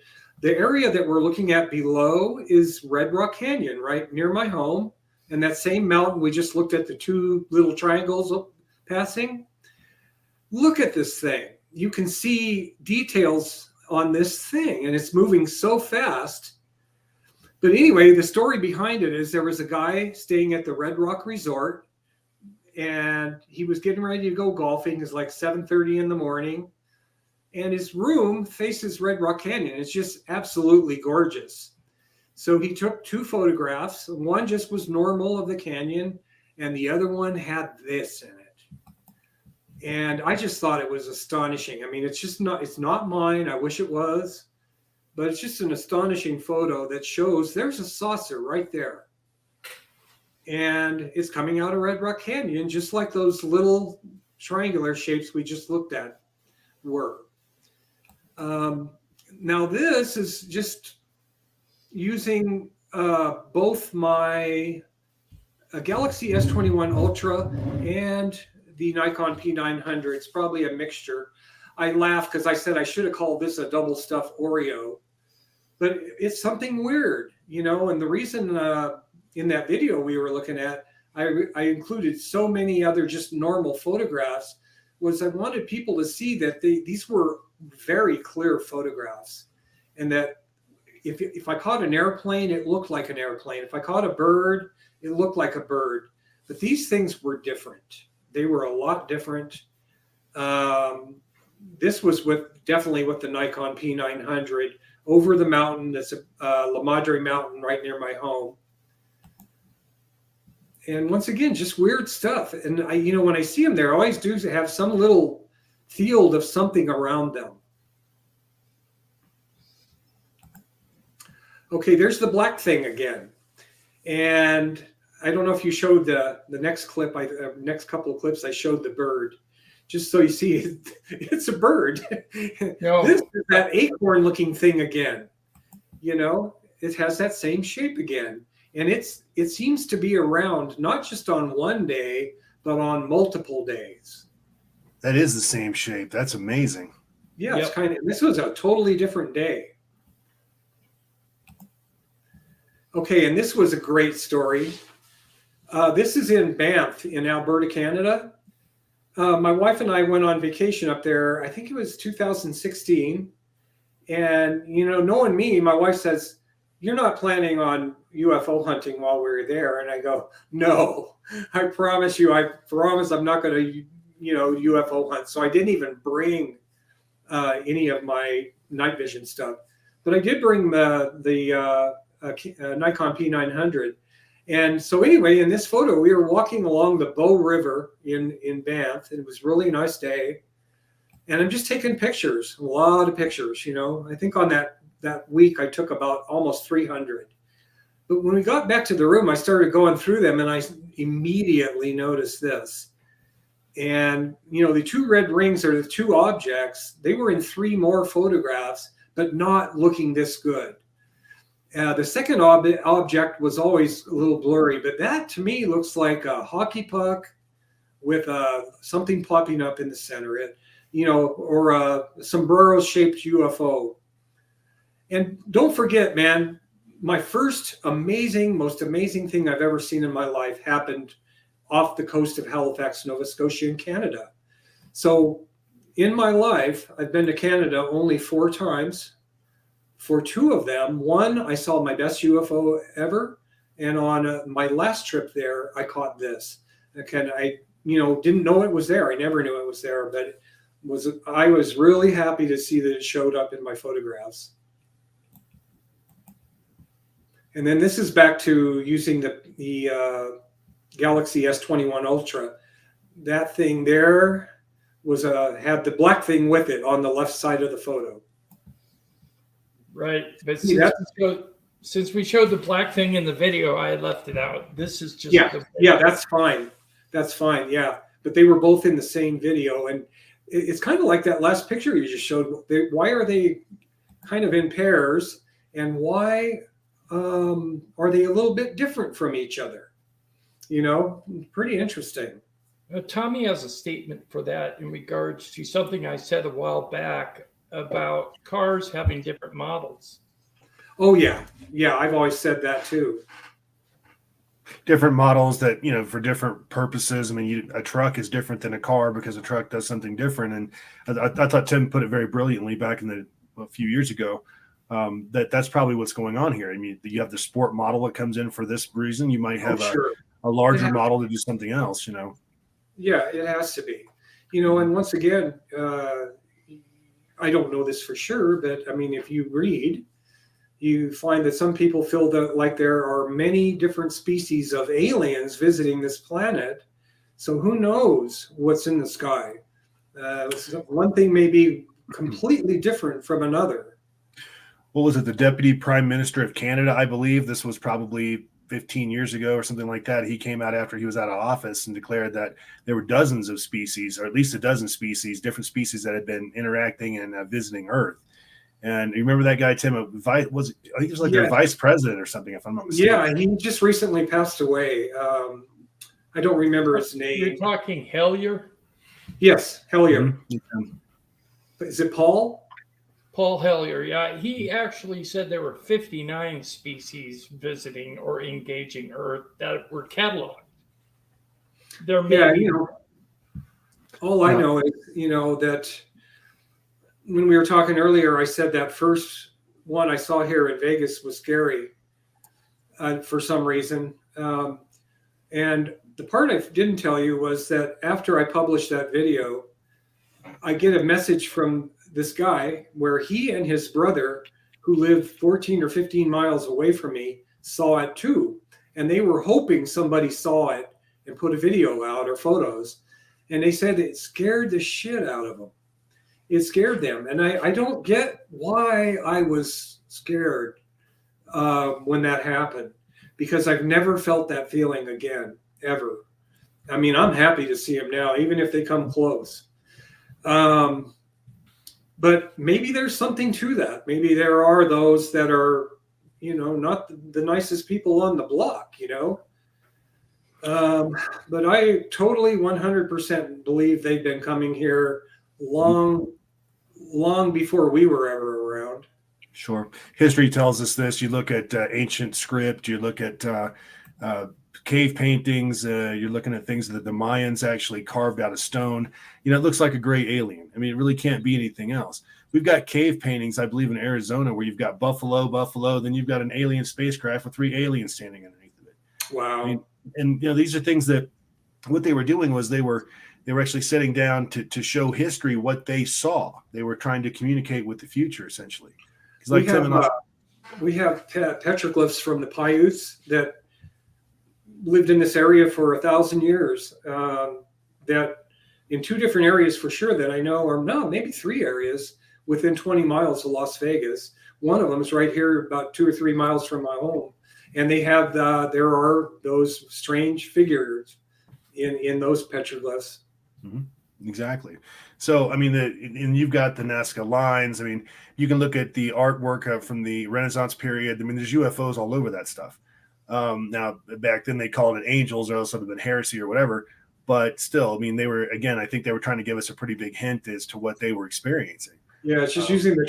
the area that we're looking at below is Red Rock Canyon, right near my home. And that same mountain we just looked at, the two little triangles passing. Look at this thing. You can see details on this thing, and it's moving so fast. But anyway, the story behind it is there was a guy staying at the Red Rock Resort, and he was getting ready to go golfing. It's like 7:30 in the morning, and his room faces Red Rock Canyon. It's just absolutely gorgeous. So he took two photographs. One just was normal of the canyon, and the other one had this in it. And I just thought it was astonishing. I mean, it's not mine. I wish it was, but it's just an astonishing photo that shows there's a saucer right there. And it's coming out of Red Rock Canyon, just like those little triangular shapes we just looked at were. Now this is just using both my Galaxy S21 Ultra and the Nikon P900. It's probably a mixture. I laugh because I said I should have called this a double stuffed Oreo, but it's something weird, and the reason in that video we were looking at, I included so many other just normal photographs, was I wanted people to see that these were very clear photographs, and that if I caught an airplane, it looked like an airplane. If I caught a bird, it looked like a bird. But these things were different. They were a lot different. This was definitely with the Nikon P900 over the mountain. That's La Madre Mountain right near my home. And once again, just weird stuff. And when I see them, they always do have some little field of something around them. Okay, there's the black thing again. And I don't know if you showed the next clip, next couple of clips, I showed the bird. Just so you see, it's a bird. No. This is that acorn-looking thing again. It has that same shape again. And it seems to be around not just on one day, but on multiple days. That is the same shape. That's amazing. Yeah, Yep. this was a totally different day. Okay, and this was a great story. This is in Banff in Alberta, Canada. My wife and I went on vacation up there. I think it was 2016. And, knowing me, my wife says, "You're not planning on UFO hunting while we're there." And I go, "No, I promise you. I promise I'm not going to, UFO hunt." So I didn't even bring any of my night vision stuff. But I did bring the Nikon P900. And so anyway, in this photo, we were walking along the Bow River in Banff. And it was a really nice day. And I'm just taking pictures, a lot of pictures, I think on that week I took about almost 300. But when we got back to the room, I started going through them and I immediately noticed this. And, the two red rings are the two objects. They were in 3 more photographs, but not looking this good. The second object was always a little blurry, but that to me looks like a hockey puck with something popping up in the center. Or a sombrero-shaped UFO. And don't forget, man, my first most amazing thing I've ever seen in my life happened off the coast of Halifax, Nova Scotia in Canada. So in my life, I've been to Canada only 4 times. For 2 of them, one, I saw my best UFO ever. And on my last trip there, I caught this. Again, I didn't know it was there. I never knew it was there, but I was really happy to see that it showed up in my photographs. And then this is back to using the Galaxy S21 Ultra. That thing there had the black thing with it on the left side of the photo. Right, but See, since we showed the black thing in the video, I left it out. This is just yeah, that's fine. That's fine. Yeah, but they were both in the same video, and it's kind of like that last picture you just showed. Why are they kind of in pairs, and why are they a little bit different from each other? Pretty interesting. Tommy has a statement for that in regards to something I said a while back about cars having different models. Oh, yeah. Yeah, I've always said that too. Different models that, for different purposes. I mean, a truck is different than a car because a truck does something different. And I thought Tim put it very brilliantly back a few years ago. That's probably what's going on here. I mean, you have the sport model that comes in for this reason. You might have a larger model to do something else, Yeah, it has to be. And once again, I don't know this for sure, but I mean, if you read, you find that some people feel that like there are many different species of aliens visiting this planet. So who knows what's in the sky? One thing may be completely different from another. What was it? The Deputy Prime Minister of Canada, I believe. This was probably 15 years ago or something like that. He came out after he was out of office and declared that there were dozens of species, or at least a dozen species, different species that had been interacting and visiting Earth. And you remember that guy, Tim? I think it was like their vice president or something, if I'm not mistaken. Yeah, he just recently passed away. I don't remember his name. You're talking Hellyer? Yes, Hellyer. Mm-hmm. Is it Paul? Paul Hellyer, yeah. He actually said there were 59 species visiting or engaging Earth that were cataloged. All I know is, that when we were talking earlier, I said that first one I saw here in Vegas was scary for some reason. And the part I didn't tell you was that after I published that video, I get a message from this guy where he and his brother, who lived 14 or 15 miles away from me, saw it too. And they were hoping somebody saw it and put a video out or photos. And they said it scared the shit out of them. It scared them. And I don't get why I was scared when that happened, because I've never felt that feeling again, ever. I mean, I'm happy to see them now, even if they come close. But maybe there's something to that. Maybe there are those that are, not the nicest people on the block, But I totally 100% believe they've been coming here long before we were ever around. Sure. History tells us this. You look at ancient script, you look at cave paintings, you're looking at things that the Mayans actually carved out of stone. You know, it looks like a gray alien. I mean, it really can't be anything else. We've got cave paintings, I believe, in Arizona where you've got buffalo, then you've got an alien spacecraft with 3 aliens standing underneath of it. Wow. I mean, and you know, these are things that what they were doing was they were actually sitting down to show history what they saw. They were trying to communicate with the future, essentially. Like we have petroglyphs from the Paiutes that lived in this area for 1,000 years. That in 2 different areas for sure that I know, or no, maybe 3 areas within 20 miles of Las Vegas. One of them is right here, about 2 or 3 miles from my home, and they have there are those strange figures in those petroglyphs. Mm-hmm. Exactly. So, I mean, and you've got the Nazca lines. I mean, you can look at the artwork from the Renaissance period. I mean, there's UFOs all over that stuff. Now, back then they called it angels, or else it would have been heresy or whatever. But still, I mean, they were, again, I think they were trying to give us a pretty big hint as to what they were experiencing. Yeah, it's just using the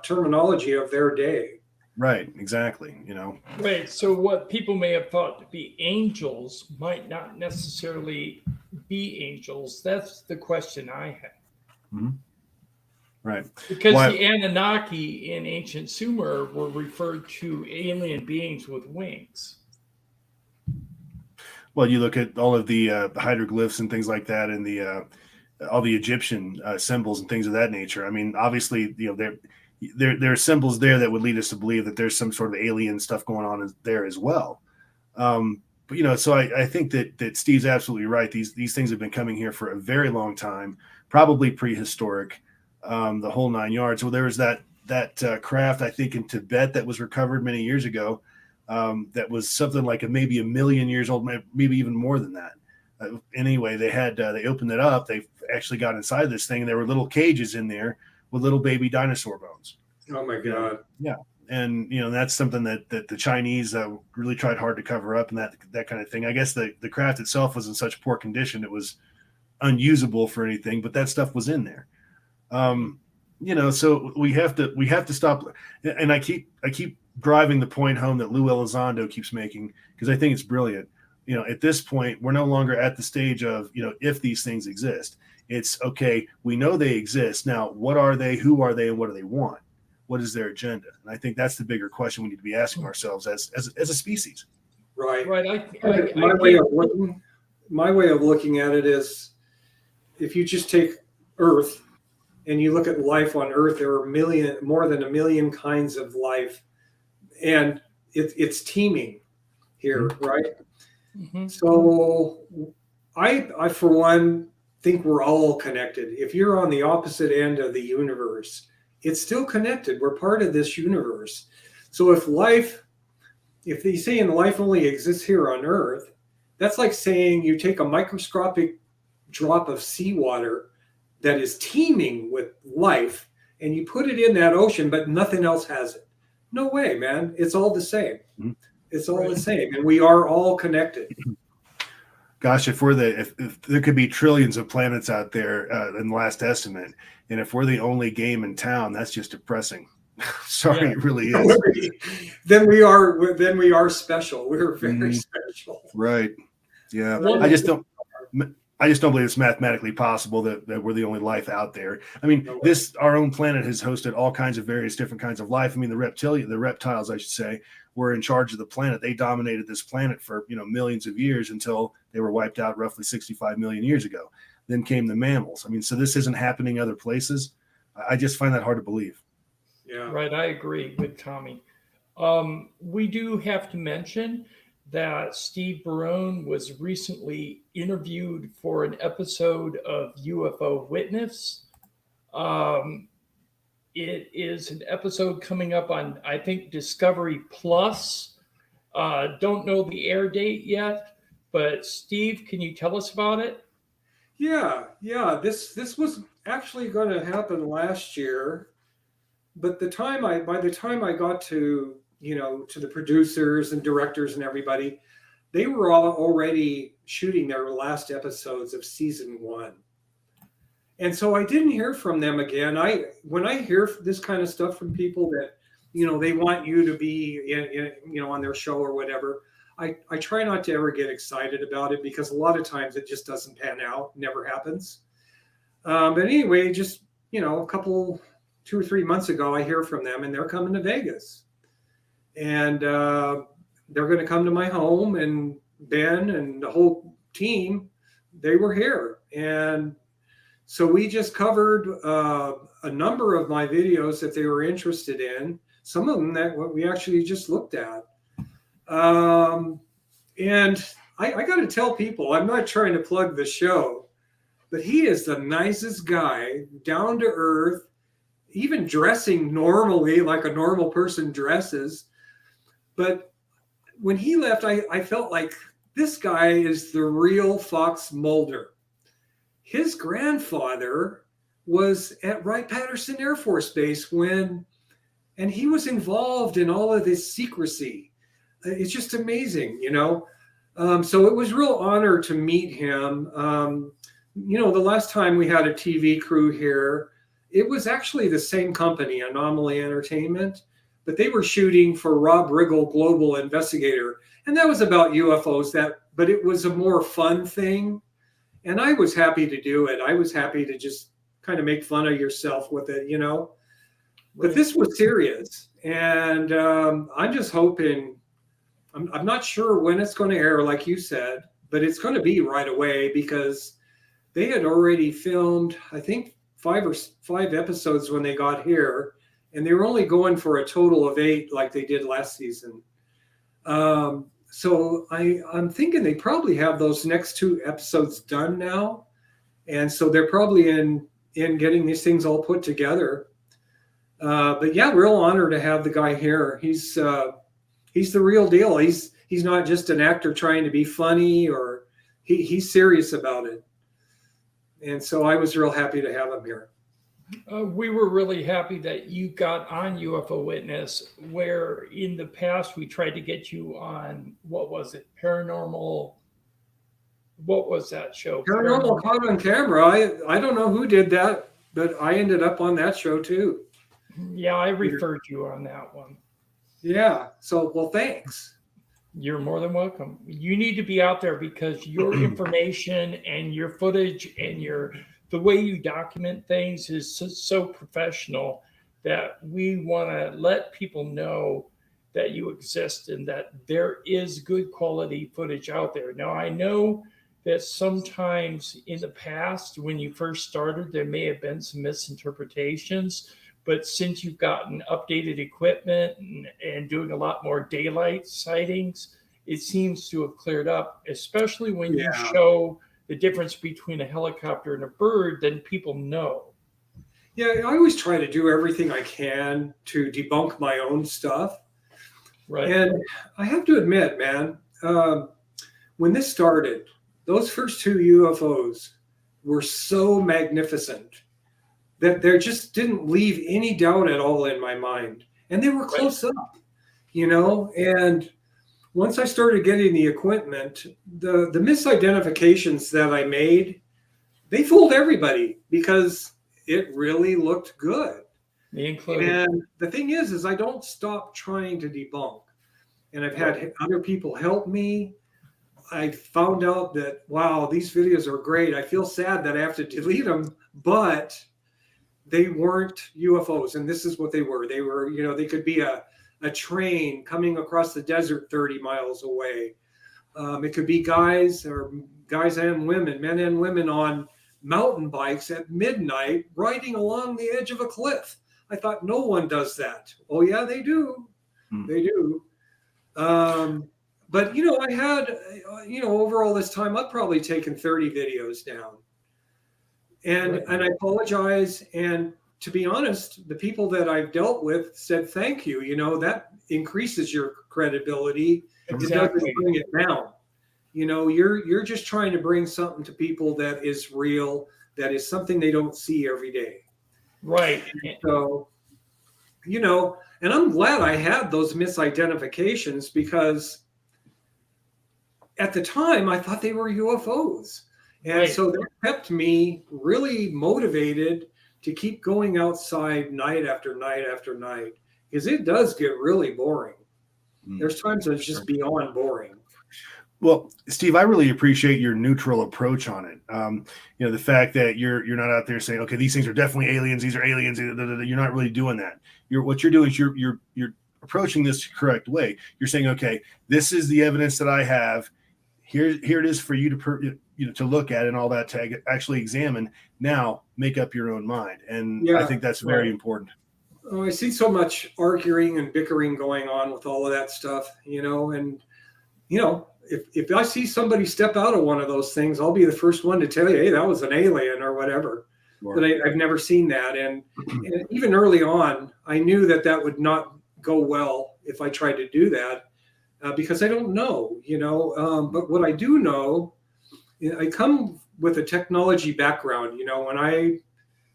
terminology of their day. Right, exactly. You know. Right. So what people may have thought to be angels might not necessarily be angels. That's the question I have. Mm-hmm. Right. Because the Anunnaki in ancient Sumer were referred to alien beings with wings. Well, you look at all of the hieroglyphs and things like that, and the all the Egyptian symbols and things of that nature. I mean, obviously, you know, there are symbols there that would lead us to believe that there's some sort of alien stuff going on there as well. But, you know, so I think that Steve's absolutely right. These things have been coming here for a very long time, probably prehistoric, the whole 9 yards. Well, there was that craft, I think, in Tibet that was recovered many years ago. That was something like maybe 1 million years old, maybe even more than that. Anyway, they opened it up. They actually got inside this thing, and there were little cages in there with little baby dinosaur bones. Oh my God! Yeah, and you know that's something that the Chinese really tried hard to cover up, and that kind of thing. I guess the craft itself was in such poor condition it was unusable for anything, but that stuff was in there. You know, so we have to stop. And I keep driving the point home that Lou Elizondo keeps making, because I think it's brilliant. You know, at this point, we're no longer at the stage of, you know, if these things exist. It's okay, we know they exist. Now, what are they? Who are they? And what do they want? What is their agenda? And I think that's the bigger question we need to be asking ourselves as a species. Right. Right. My way of looking at it is, if you just take Earth and you look at life on Earth, there are more than 1 million kinds of life, and it's teeming here, right? Mm-hmm. So I for one think we're all connected. If you're on the opposite end of the universe, it's still connected. We're part of this universe. So if they say life only exists here on Earth, that's like saying you take a microscopic drop of seawater that is teeming with life and you put it in that ocean, but nothing else has it. No way, man. It's all the same. Mm-hmm. It's all the same, and we are all connected. Gosh, if there could be trillions of planets out there in the last estimate, and if we're the only game in town, that's just depressing. Sorry, It really is. Then we are special. We're very special. Right. Yeah. Well, I just don't believe it's mathematically possible that we're the only life out there. I mean, our own planet has hosted all kinds of various different kinds of life. I mean, the reptiles, I should say, were in charge of the planet. They dominated this planet for, you know, millions of years until they were wiped out roughly 65 million years ago. Then came the mammals. I mean, so this isn't happening other places. I just find that hard to believe. Yeah. Right. I agree with Tommy. We do have to mention that Steve Barone was recently interviewed for an episode of UFO Witness. It is an episode coming up on, I think, Discovery Plus. Don't know the air date yet, but Steve, can you tell us about it? Yeah. This was actually going to happen last year, but by the time I got to the producers and directors and everybody, they were all already shooting their last episodes of season 1. And so I didn't hear from them again. When I hear this kind of stuff from people that they want you to be on their show or whatever. I try not to ever get excited about it because a lot of times it just doesn't pan out, never happens. But anyway, just a couple 2 or 3 months ago, I hear from them and they're coming to Vegas, and they're going to come to my home, and Ben and the whole team, they were here. And so we just covered a number of my videos that they were interested in, some of them that we actually just looked at. And I got to tell people, I'm not trying to plug the show, but he is the nicest guy, down to earth, even dressing normally like a normal person dresses. But when he left, I felt like this guy is the real Fox Mulder. His grandfather was at Wright-Patterson Air Force Base and he was involved in all of this secrecy. It's just amazing, So it was a real honor to meet him. The last time we had a TV crew here, it was actually the same company, Anomaly Entertainment, but they were shooting for Rob Riggle, Global Investigator. And that was about UFOs, but it was a more fun thing. And I was happy to do it. I was happy to just kind of make fun of yourself with it, But this was serious. And I'm just hoping, I'm not sure when it's going to air, like you said, but it's going to be right away because they had already filmed, I think, 5 episodes when they got here. And they were only going for a total of 8 like they did last season. So I'm thinking they probably have those next 2 episodes done now. And so they're probably in getting these things all put together. But yeah, real honor to have the guy here. He's the real deal. He's not just an actor trying to be funny, or he's serious about it. And so I was real happy to have him here. We were really happy that you got on UFO Witness, where in the past we tried to get you on, what was it? Paranormal. What was that show? Paranormal Caught on Camera. I don't know who did that, but I ended up on that show too. Yeah, I referred you on that one. Yeah. So, well, thanks. You're more than welcome. You need to be out there because your information and your footage and the way you document things is so professional that we want to let people know that you exist and that there is good quality footage out there. Now, I know that sometimes in the past, when you first started, there may have been some misinterpretations, but since you've gotten updated equipment and doing a lot more daylight sightings, it seems to have cleared up, especially when you show the difference between a helicopter and a bird, then people know. Yeah, I always try to do everything I can to debunk my own stuff. Right. And I have to admit, man, when this started, those first 2 UFOs were so magnificent that there just didn't leave any doubt at all in my mind. And they were close up, and once I started getting the equipment, the misidentifications that I made, they fooled everybody because it really looked good. Me included. And the thing is I don't stop trying to debunk. And I've had other people help me. I found out that, wow, these videos are great. I feel sad that I have to delete them, but they weren't UFOs. And this is what they were. They were, they could be a train coming across the desert 30 miles away. It could be guys and women, men and women on mountain bikes at midnight riding along the edge of a cliff. I thought no one does that. Oh yeah, they do. They do. But I had, over all this time, I've probably taken 30 videos down. And I apologize. And to be honest, the people that I've dealt with said, thank you. That increases your credibility. Exactly. It doesn't bring it down. You're just trying to bring something to people that is real, that is something they don't see every day. Right. And so, and I'm glad I had those misidentifications because at the time I thought they were UFOs. And so that kept me really motivated to keep going outside night after night after night because it does get really boring. Mm. There's times when it's just beyond boring. Well, Steve, I really appreciate your neutral approach on it. The fact that you're not out there saying, okay, these things are definitely aliens. These are aliens. You're not really doing that. What you're doing is you're approaching this the correct way. You're saying, okay, this is the evidence that I have. Here it is for you to look at and all that, to actually examine. Now make up your own mind. And I think that's very important. Oh, I see so much arguing and bickering going on with all of that stuff, and if I see somebody step out of one of those things, I'll be the first one to tell you, hey, that was an alien or whatever. Sure. But I've never seen that. And even early on, I knew that would not go well if I tried to do that because I don't know, but what I do know, I come with a technology background. When I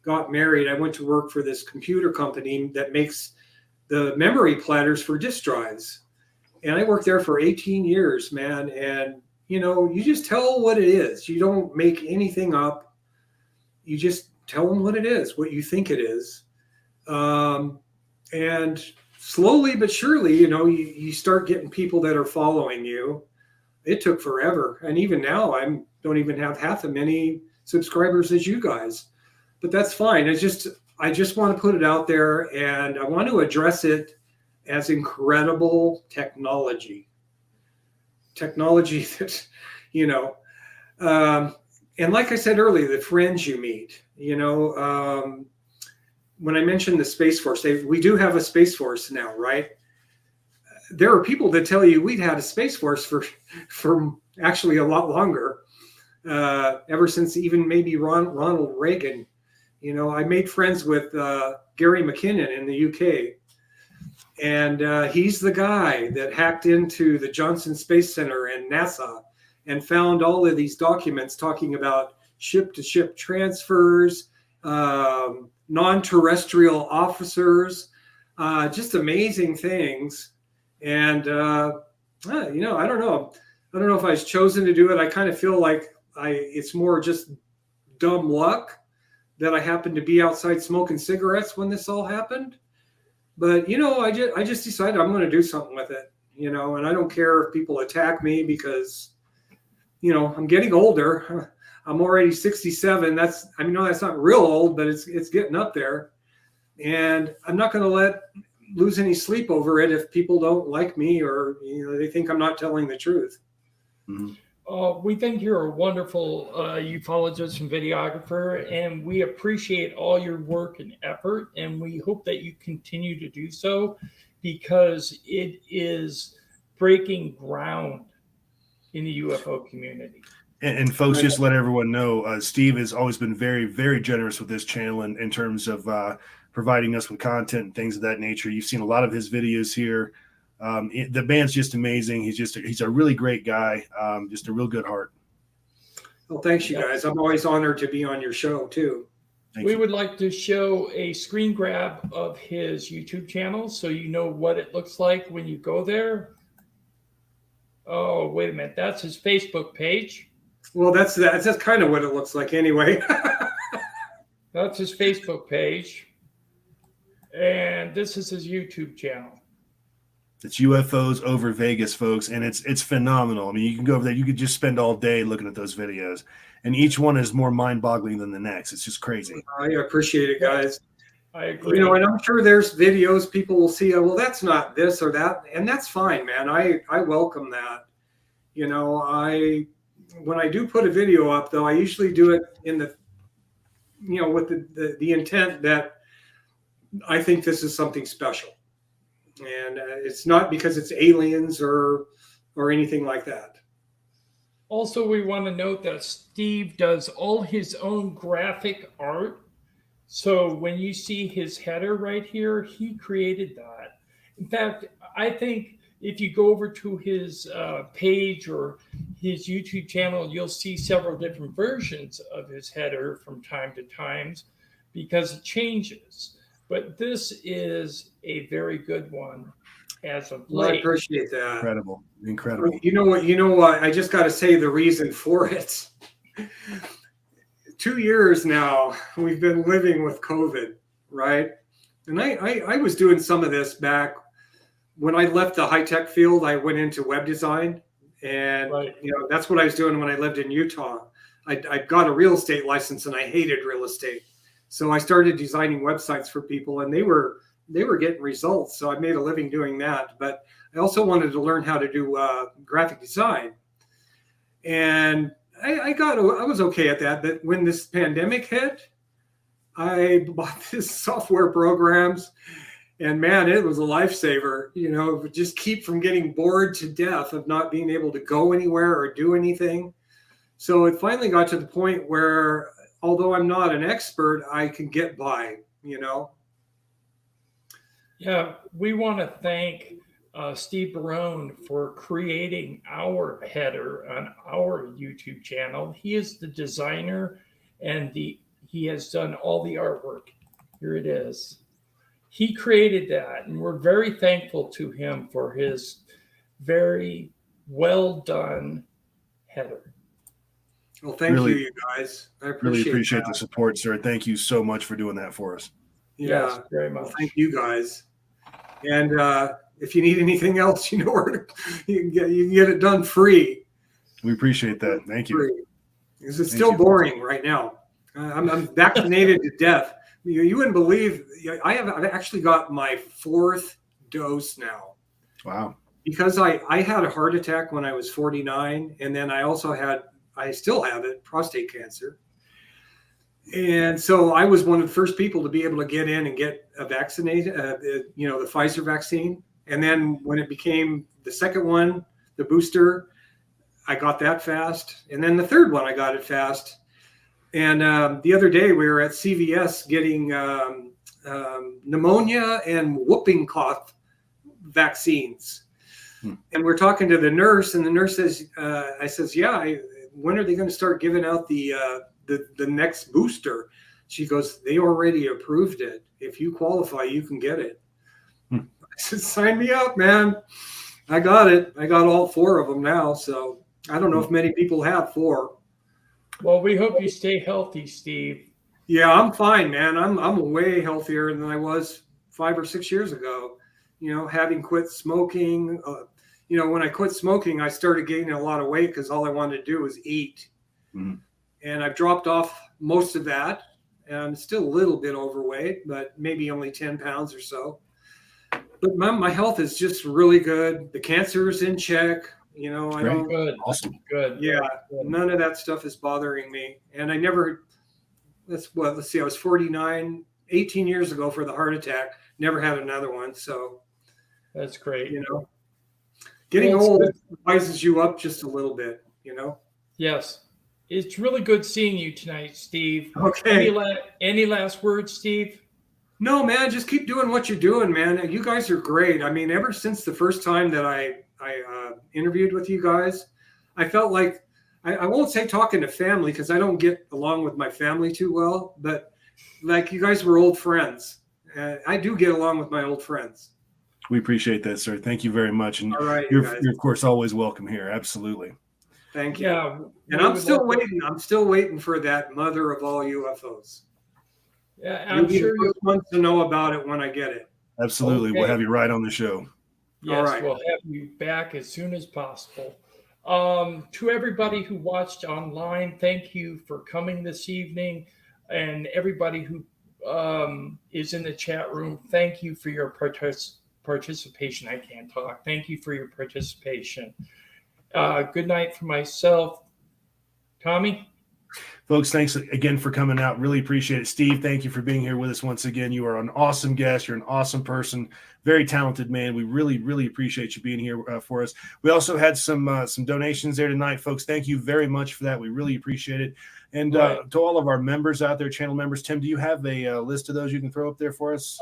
got married, I went to work for this computer company that makes the memory platters for disk drives. And I worked there for 18 years, man. And, you just tell what it is. You don't make anything up. You just tell them what it is, what you think it is. And slowly but surely, you start getting people that are following you. It took forever. And even now, I don't even have half as many subscribers as you guys. But that's fine. I just want to put it out there, and I want to address it as incredible technology that, and like I said earlier, the friends you meet, when I mentioned the Space Force, we do have a Space Force now, right? There are people that tell you we'd had a Space Force for actually a lot longer, ever since even maybe Ronald Reagan. I made friends with Gary McKinnon in the UK. And he's the guy that hacked into the Johnson Space Center and NASA and found all of these documents talking about ship-to-ship transfers, non-terrestrial officers, just amazing things. And, I don't know. I don't know if I was chosen to do it. I kind of feel like it's more just dumb luck that I happened to be outside smoking cigarettes when this all happened. But, I just decided I'm going to do something with it, and I don't care if people attack me because, I'm getting older. I'm already 67. That's not real old, but it's getting up there. And I'm not going to lose any sleep over it if people don't like me or, they think I'm not telling the truth. Mm-hmm. We think you're a wonderful ufologist and videographer, and we appreciate all your work and effort, and we hope that you continue to do so because it is breaking ground in the UFO community. And folks, just to let everyone know, Steve has always been very, very generous with this channel in terms of providing us with content and things of that nature. You've seen a lot of his videos here. The band's just amazing. He's a really great guy. Just a real good heart. Well, thanks you guys. I'm always honored to be on your show too. We would like to show a screen grab of his YouTube channel so you know what it looks like when you go there. Oh, wait a minute. That's his Facebook page. Well, that's kind of what it looks like anyway. That's his Facebook page. And this is his YouTube channel. It's UFOs over Vegas, folks, and it's phenomenal. I mean, you can go over there. You could just spend all day looking at those videos, and each one is more mind-boggling than the next. It's just crazy. I appreciate it, guys. I agree. And I'm sure there's videos people will see. Well, that's not this or that, and that's fine, man. I welcome that. When I do put a video up, though, I usually do it in the, with the intent that I think this is something special. And it's not because it's aliens or anything like that. Also, we want to note that Steve does all his own graphic art. So when you see his header right here, he created that. In fact, I think if you go over to his page or his YouTube channel, you'll see several different versions of his header from time to time because it changes. But this is a very good one as of late. Well, I appreciate that. Incredible. You know what? I just got to say the reason for it. 2 years now, we've been living with COVID, right? And I was doing some of this back when I left the high tech field. I went into web design, and Right. that's what I was doing when I lived in Utah. I got a real estate license, and I hated real estate, so I started designing websites for people, and they were getting results. So I made a living doing that. But I also wanted to learn how to do graphic design, and I was okay at that. But when this pandemic hit, I bought this software programs, and man, it was a lifesaver. Just keep from getting bored to death of not being able to go anywhere or do anything. So it finally got to the point where, although I'm not an expert, I can get by. Yeah, we want to thank Steve Barone for creating our header on our YouTube channel. He is the designer, and he has done all the artwork. Here it is. He created that, and we're very thankful to him for his very well done header. Well, thank you guys. I Really appreciate that. the support, sir. Thank you so much for doing that for us. Yeah, Yes, very much. Well, thank you guys. And if you need anything else, where you can get it done free. We appreciate that. Thank you. Free. Because it's still boring right now. I'm vaccinated to death. You wouldn't believe. I've actually got my 4th dose now. Wow. Because I had a heart attack when I was 49, and then I still have it, prostate cancer. And so I was one of the first people to be able to get in and get a vaccinated, the Pfizer vaccine. And then when it became the second one, the booster, I got that fast. And then the third one, I got it fast. And the other day we were at CVS getting pneumonia and whooping cough vaccines. And we're talking to the nurse, and the nurse says, I says, yeah, when are they going to start giving out the next booster? She goes, they already approved it. If you qualify, you can get it. I said, sign me up, man. I got it. I got all 4 of them now. So I don't know if many people have 4. Well, we hope you stay healthy, Steve. Yeah, I'm fine, man. I'm way healthier than I was 5 or 6 years ago. Having quit smoking. When I quit smoking, I started gaining a lot of weight because all I wanted to do was eat. Mm-hmm. And I've dropped off most of that. And I'm still a little bit overweight, but maybe only 10 pounds or so. But my health is just really good. The cancer is in check. I don't. Good. Awesome. Good. Yeah, Good. none of that stuff is bothering me. And I never. Let's see. I was 49, 18 years ago for the heart attack. Never had another one. So. That's great. Getting old wises you up just a little bit. Yes. It's really good seeing you tonight, Steve. Okay. Any last words, Steve? No, man, just keep doing what you're doing, man. You guys are great. I mean, ever since the first time that I interviewed with you guys, I felt like, I won't say talking to family because I don't get along with my family too well, but like you guys were old friends. I do get along with my old friends. We appreciate that, sir. Thank you very much. And all right, you're of course, always welcome here. Absolutely. Thank you. Yeah. And I'm still waiting. I'm still waiting for that mother of all UFOs. Yeah, I'm sure you'll want to know about it when I get it. Absolutely. Okay. We'll have you right on the show. Yes, all right. We'll have you back as soon as possible. To everybody who watched online, thank you for coming this evening. And everybody who is in the chat room, thank you for your participation. I can't talk. Thank you for your participation. Good night for myself. Tommy? Folks, thanks again for coming out. Really appreciate it. Steve, thank you for being here with us once again. You are an awesome guest. You're an awesome person. Very talented man. We really, really appreciate you being here for us. We also had some donations there tonight, folks. Thank you very much for that. We really appreciate it. And to all of our members out there, channel members, Tim, do you have a list of those you can throw up there for us?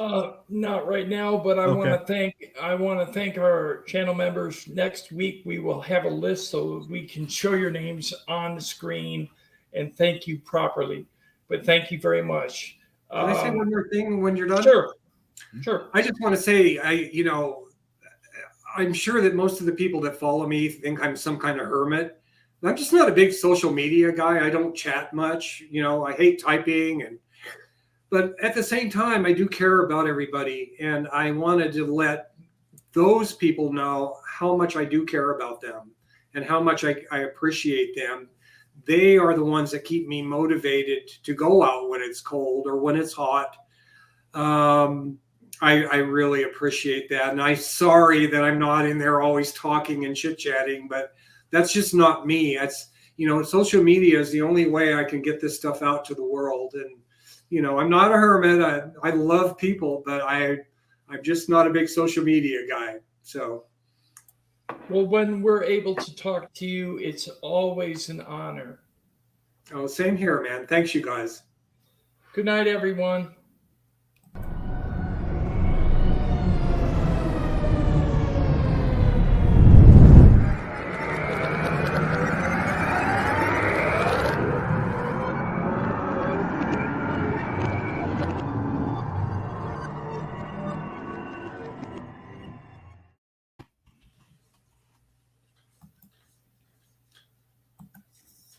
Not right now, but I want to thank our channel members. Next week we will have a list so we can show your names on the screen and thank you properly. But thank you very much. Can I say one more thing when you're done? Sure. I just want to say, I'm sure that most of the people that follow me think I'm some kind of hermit. I'm just not a big social media guy. I don't chat much. I hate typing, But at the same time, I do care about everybody, and I wanted to let those people know how much I do care about them and how much I appreciate them. They are the ones that keep me motivated to go out when it's cold or when it's hot. I really appreciate that. And I'm sorry that I'm not in there always talking and chit-chatting, but that's just not me. That's, social media is the only way I can get this stuff out to the world. And, I'm not a hermit. I love people, but I'm just not a big social media guy. So. Well, when we're able to talk to you, it's always an honor. Oh, same here, man. Thanks, you guys. Good night, everyone.